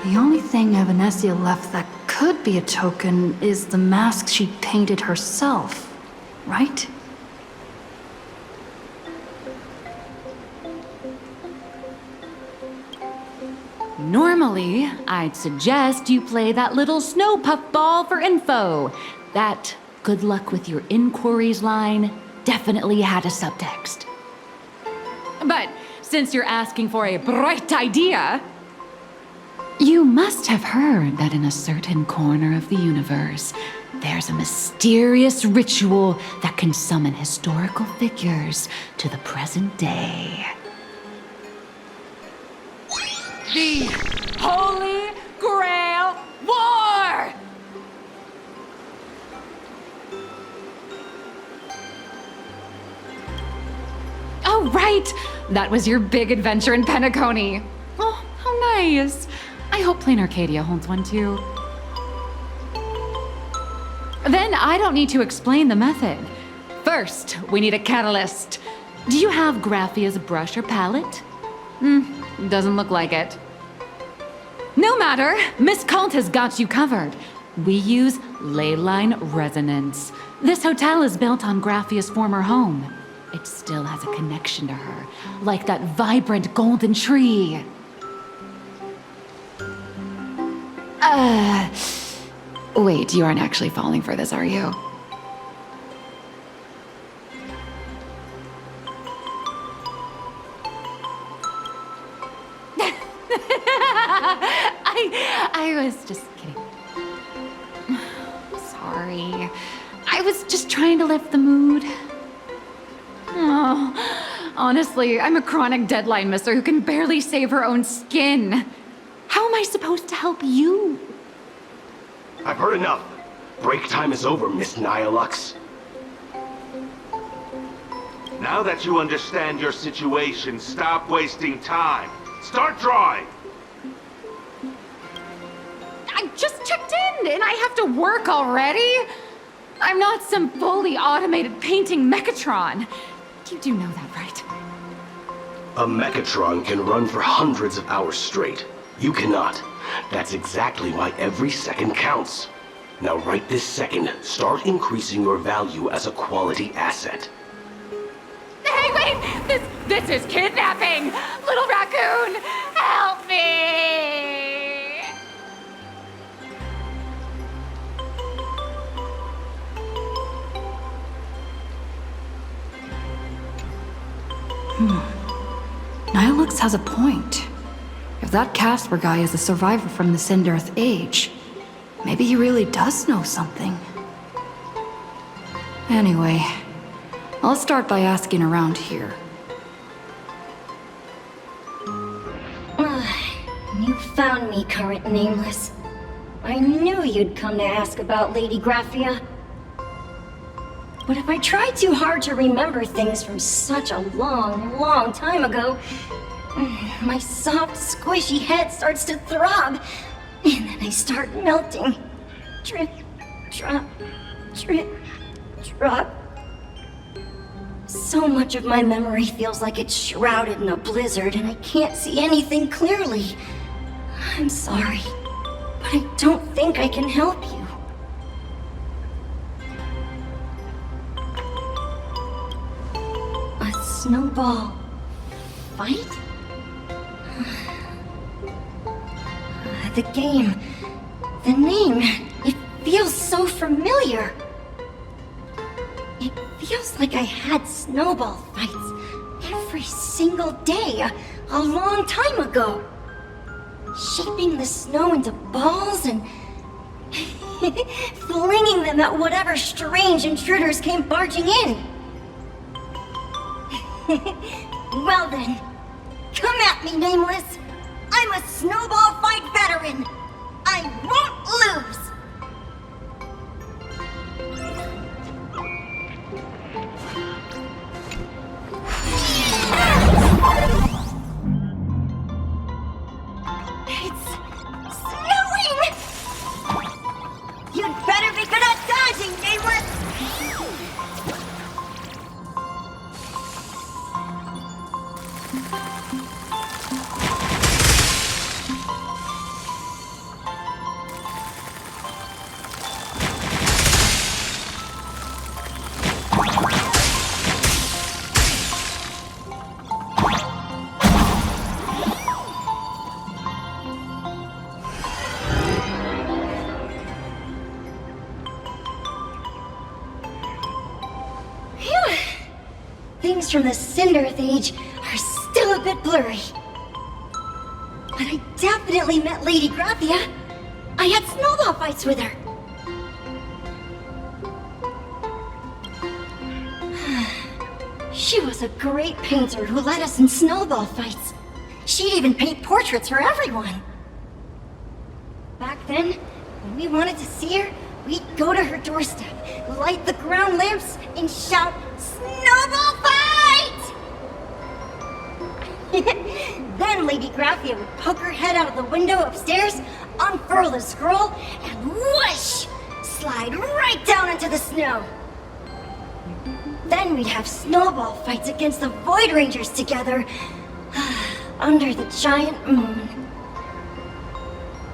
The only thing Evanesia left that could be a token is the mask she painted herself, right? Normally, I'd suggest you play that little snow puffball for info. That good luck with your inquiries line definitely had a subtext. But since you're asking for a bright idea, you must have heard that in a certain corner of the universe, there's a mysterious ritual that can summon historical figures to the present day. The Holy Grail right! That was your big adventure in Penacony. Oh, how nice. I hope Plain Arcadia holds one too. Then I don't need to explain the method. First, we need a catalyst. Do you have Graphia's brush or palette? Doesn't look like it. No matter, Miss Kalt has got you covered. We use ley line resonance. This hotel is built on Graphia's former home. It still has a connection to her, like that vibrant golden tree. Wait, you aren't actually falling for this, are you? I was just kidding. Sorry. I was just trying to lift the mood. Oh, honestly, I'm a chronic deadline misser who can barely save her own skin. How am I supposed to help you? I've heard enough. Break time is over, Miss Nihilux. Now that you understand your situation, stop wasting time. Start drawing! I just checked in and I have to work already? I'm not some fully automated painting Mechatron. You do know that, right? A Mechatron can run for hundreds of hours straight. You cannot. That's exactly why every second counts. Now right this second, start increasing your value as a quality asset. Hey, wait! This is kidnapping! Little raccoon, help me! Nihilux has a point. If that Casper guy is a survivor from the Sindarth Age, maybe he really does know something. Anyway, I'll start by asking around here. You found me, current nameless. I knew you'd come to ask about Lady Graphia. But if I try too hard to remember things from such a long, long time ago, my soft, squishy head starts to throb, and then I start melting. Drip, drop, drip, drop. So much of my memory feels like it's shrouded in a blizzard, and I can't see anything clearly. I'm sorry, but I don't think I can help you. A snowball fight? The game, the name, it feels so familiar. It feels like I had snowball fights every single day a long time ago. Shaping the snow into balls and flinging them at whatever strange intruders came barging in. Well then, come at me, Nameless. I'm a snowball fight veteran. I won't lose. It's snowing! You'd better be good at dodging, Nameless! Things from the Sindarth Age are still a bit blurry. But I definitely met Lady Graphia. I had snowball fights with her. She was a great painter who led us in snowball fights. She'd even paint portraits for everyone. Back then, when we wanted to see her, we'd go to her doorstep, light the ground lamps, and shout, "Snowball fight!" Then Lady Graphia would poke her head out of the window upstairs, unfurl the scroll, and whoosh! Slide right down into the snow. Then we'd have snowball fights against the Void Rangers together, under the giant moon.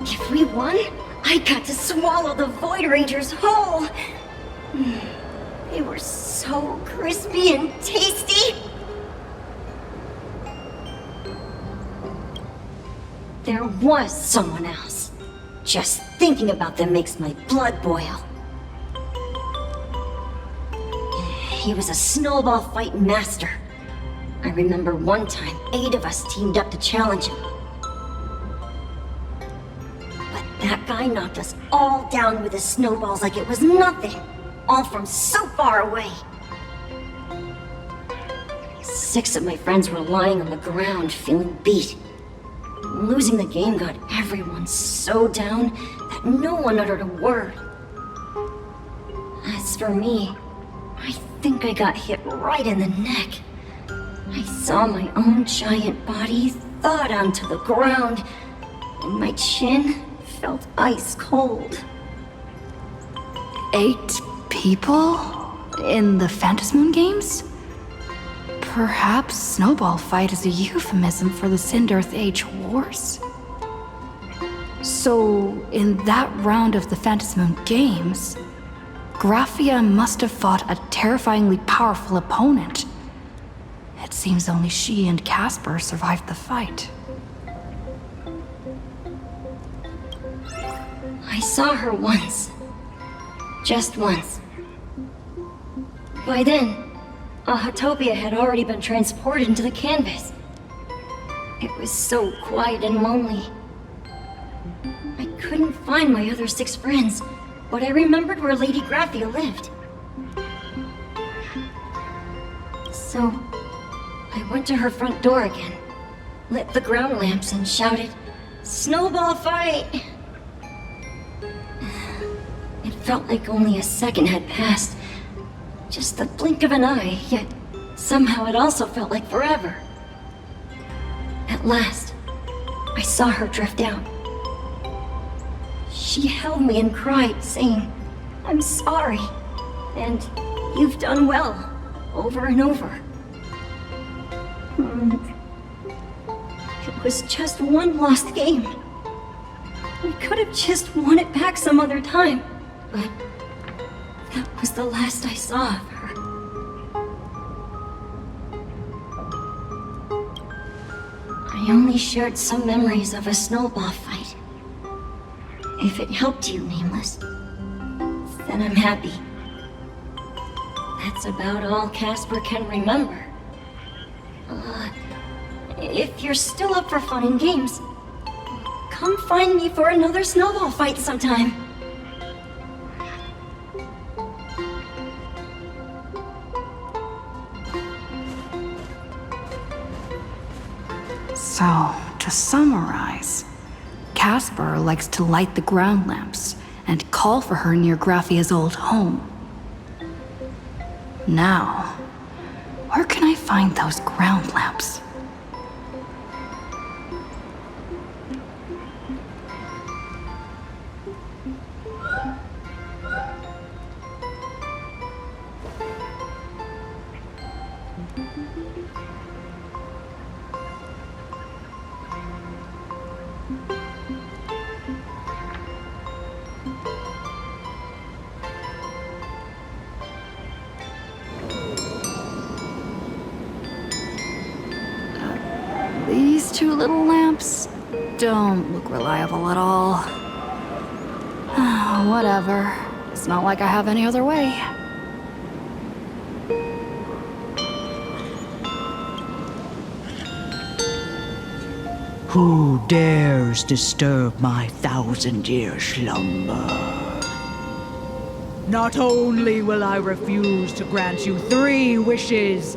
If we won, I got to swallow the Void Rangers whole. They were so crispy and tasty. There was someone else. Just thinking about them makes my blood boil. He was a snowball fight master. I remember one time 8 of us teamed up to challenge him. But that guy knocked us all down with his snowballs like it was nothing. All from so far away. 6 of my friends were lying on the ground feeling beat. Losing the game got everyone so down that no one uttered a word. As for me, I think I got hit right in the neck. I saw my own giant body thud onto the ground, and my chin felt ice cold. 8 people? In the Phantasmoon games? Perhaps Snowball Fight is a euphemism for the Sindarth Age Wars? So, in that round of the Phantasmoon games, Graphia must have fought a terrifyingly powerful opponent. It seems only she and Casper survived the fight. I saw her once. Just once. By then, Utopia had already been transported into the canvas. It was so quiet and lonely. I couldn't find my other 6 friends, but I remembered where Lady Graphia lived. So, I went to her front door again, lit the ground lamps and shouted, "Snowball fight!" It felt like only a second had passed. Just the blink of an eye, yet somehow it also felt like forever. At last, I saw her drift out. She held me and cried, saying, "I'm sorry, and you've done well," over and over. It was just one lost game. We could have just won it back some other time, but that was the last I saw of her. I only shared some memories of a snowball fight. If it helped you, Nameless, then I'm happy. That's about all Casper can remember. If you're still up for fun and games, come find me for another snowball fight sometime. So, to summarize, Casper likes to light the ground lamps and call for her near Graphia's old home. Now, where can I find those ground lamps? These 2 little lamps don't look reliable at all. Whatever. It's not like I have any other way. Who dares disturb my 1,000-year slumber? Not only will I refuse to grant you 3 wishes,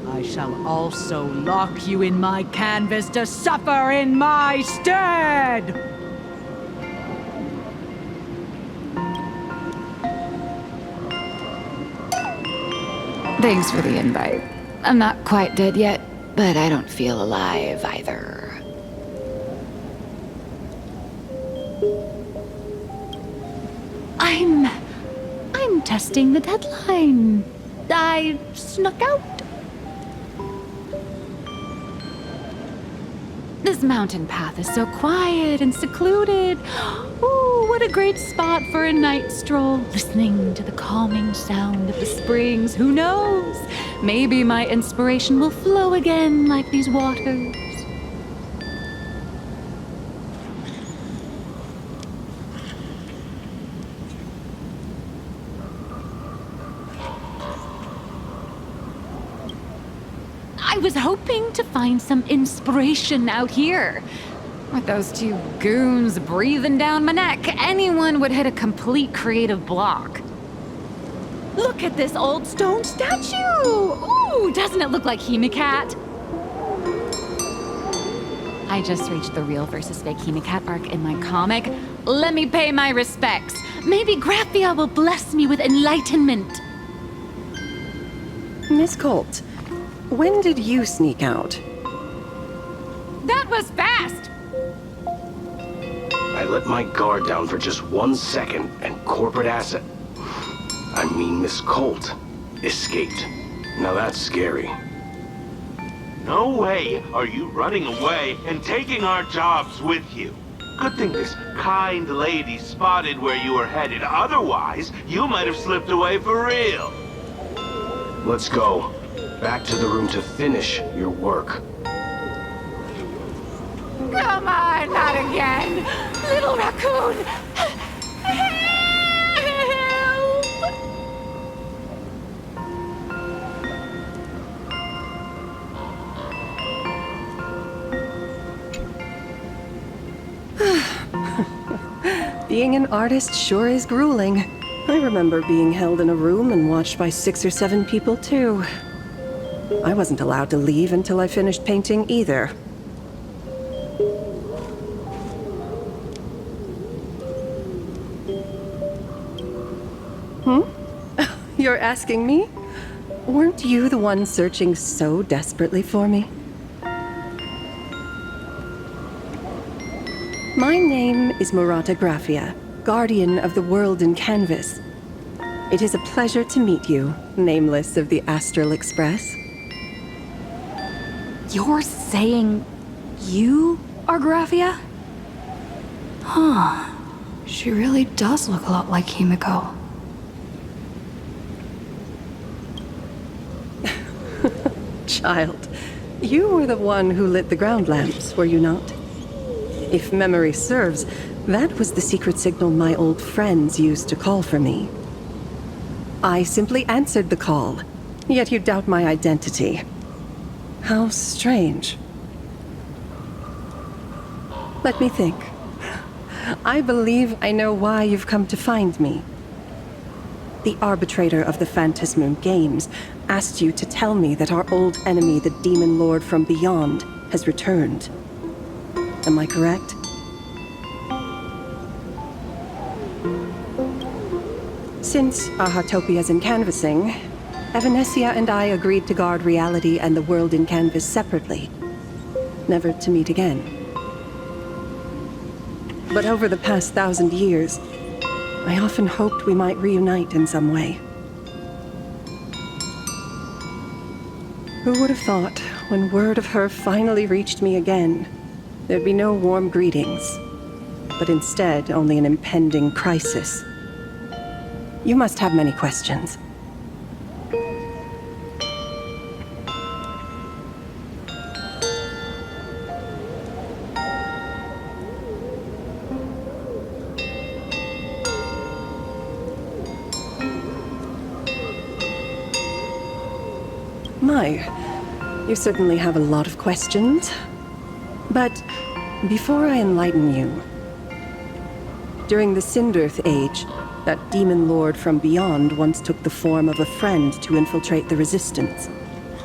I shall also lock you in my canvas to suffer in my stead! Thanks for the invite. I'm not quite dead yet, But I don't feel alive either. I'm testing the deadline. I snuck out. This mountain path is so quiet and secluded. Ooh, what a great spot for a night stroll, listening to the calming sound of the springs. Who knows? Maybe my inspiration will flow again like these waters. I was hoping to find some inspiration out here. With those two goons breathing down my neck, anyone would hit a complete creative block. Look at this old stone statue! Ooh, doesn't it look like Hemicat? I just reached the real versus fake Hemicat arc in my comic. Let me pay my respects. Maybe Graphia will bless me with enlightenment. Miss Colt, when did you sneak out? That was fast! I let my guard down for just 1 second, and corporate asset, I mean Miss Colt, escaped. Now that's scary. No way are you running away and taking our jobs with you. Good thing this kind lady spotted where you were headed. Otherwise, you might have slipped away for real. Let's go. Back to the room to finish your work. Come on, not again! Little raccoon! Help! Being an artist sure is grueling. I remember being held in a room and watched by 6 or 7 people, too. I wasn't allowed to leave until I finished painting either. You're asking me? Weren't you the one searching so desperately for me? My name is Murata Graphia, guardian of the world in canvas. It is a pleasure to meet you, nameless of the Astral Express. You're saying you are Graphia? Huh. She really does look a lot like Himiko. Child, you were the one who lit the ground lamps, were you not? If memory serves, that was the secret signal my old friends used to call for me. I simply answered the call, yet you doubt my identity. How strange. Let me think. I believe I know why you've come to find me. The arbitrator of the Phantasmoon Games asked you to tell me that our old enemy, the Demon Lord from Beyond, has returned. Am I correct? Since our Hautopias in canvassing, Evanescia and I agreed to guard reality and the world in canvas separately, never to meet again. But over the past 1,000 years, I often hoped we might reunite in some way. Who would have thought, when word of her finally reached me again, there'd be no warm greetings, but instead only an impending crisis. You must have many questions. You certainly have a lot of questions. But before I enlighten you, during the Cinderth Age, that demon lord from beyond once took the form of a friend to infiltrate the Resistance,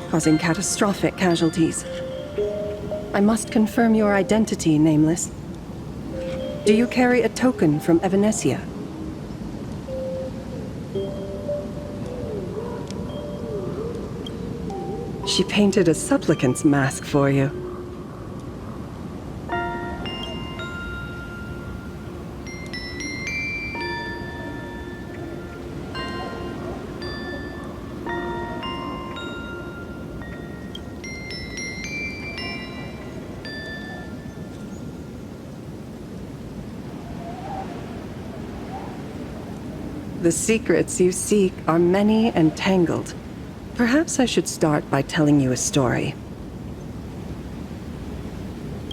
causing catastrophic casualties. I must confirm your identity, Nameless. Do you carry a token from Evanescia? She painted a supplicant's mask for you. The secrets you seek are many and tangled. Perhaps I should start by telling you a story.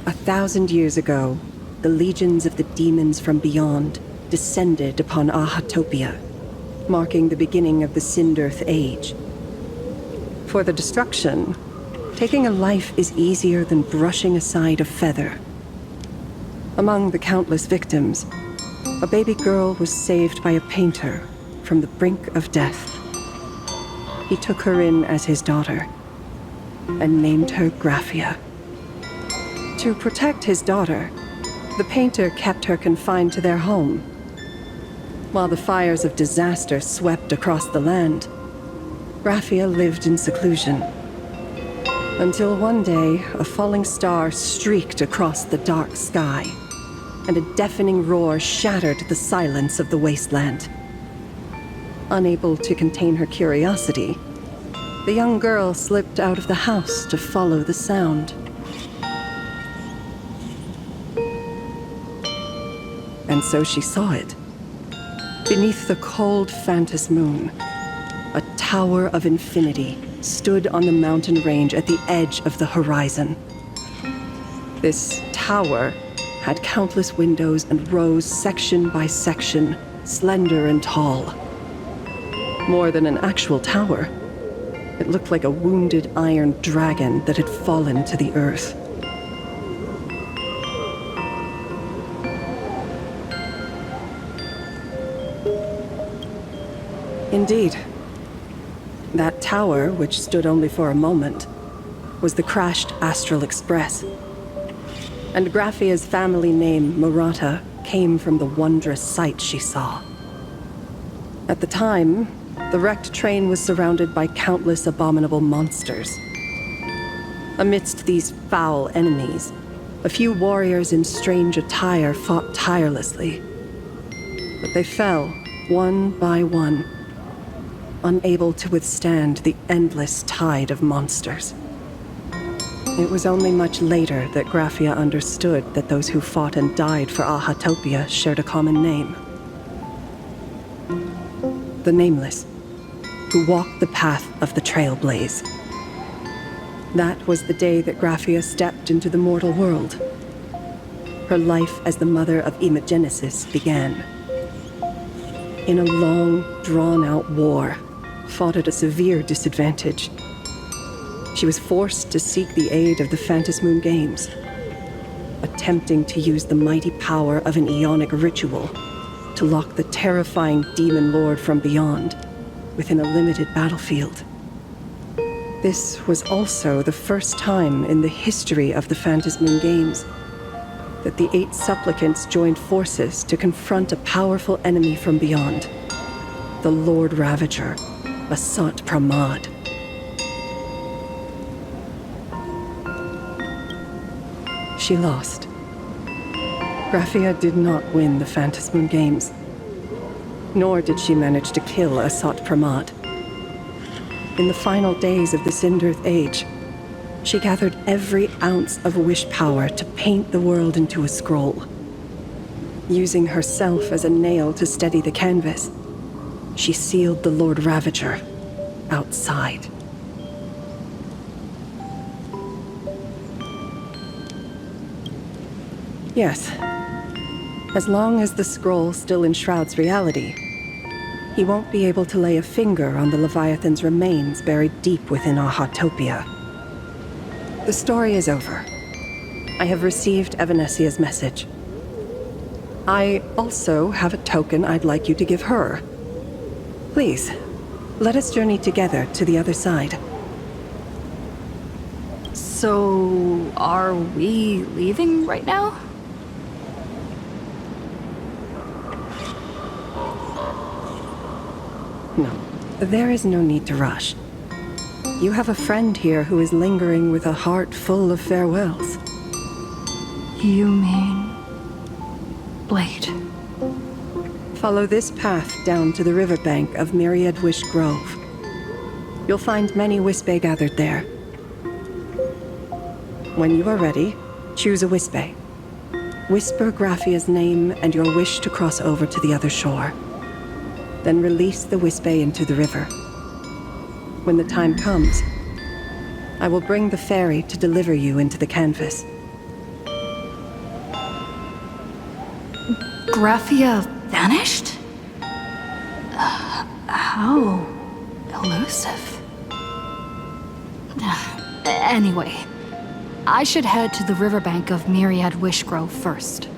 1,000 years ago, the legions of the demons from beyond descended upon Ahatopia, marking the beginning of the Sindearth Age. For the destruction, taking a life is easier than brushing aside a feather. Among the countless victims, a baby girl was saved by a painter from the brink of death. He took her in as his daughter and named her Graphia. To protect his daughter, the painter kept her confined to their home. While the fires of disaster swept across the land, Graphia lived in seclusion. Until one day, a falling star streaked across the dark sky, and a deafening roar shattered the silence of the wasteland. Unable to contain her curiosity, the young girl slipped out of the house to follow the sound. And so she saw it. Beneath the cold Phantos moon, a tower of infinity stood on the mountain range at the edge of the horizon. This tower had countless windows and rose section by section, slender and tall. More than an actual tower, it looked like a wounded iron dragon that had fallen to the earth. Indeed, that tower, which stood only for a moment, was the crashed Astral Express. And Graphia's family name, Murata, came from the wondrous sight she saw. At the time, the wrecked train was surrounded by countless abominable monsters. Amidst these foul enemies, a few warriors in strange attire fought tirelessly. But they fell, one by one, unable to withstand the endless tide of monsters. It was only much later that Graphia understood that those who fought and died for Ahatopia shared a common name. The Nameless, who walked the path of the Trailblaze. That was the day that Graphia stepped into the mortal world. Her life as the mother of Imogenesis began. In a long, drawn-out war, fought at a severe disadvantage. She was forced to seek the aid of the Phantos Moon Games, attempting to use the mighty power of an Aeonic ritual to lock the terrifying demon lord from beyond within a limited battlefield. This was also the first time in the history of the Phantos Moon Games that the 8 supplicants joined forces to confront a powerful enemy from beyond, the Lord Ravager, Asat Pramad. She lost. Graphia did not win the Phantos Moon Games, nor did she manage to kill Asat Pramad. In the final days of the Sindearth Age, she gathered every ounce of wish power to paint the world into a scroll. Using herself as a nail to steady the canvas, she sealed the Lord Ravager outside. Yes. As long as the scroll still enshrouds reality, he won't be able to lay a finger on the Leviathan's remains buried deep within Ahatopia. The story is over. I have received Evanesia's message. I also have a token I'd like you to give her. Please, let us journey together to the other side. So, are we leaving right now? No, there is no need to rush. You have a friend here who is lingering with a heart full of farewells. You mean... Blade? Follow this path down to the riverbank of Myriad Wish Grove. You'll find many Wispe gathered there. When you are ready, choose a Wispe. Whisper Graphia's name and your wish to cross over to the other shore. Then release the Wispe into the river. When the time comes, I will bring the ferry to deliver you into the canvas. Graphia vanished? How elusive. Anyway, I should head to the riverbank of Myriad Wish Grove first.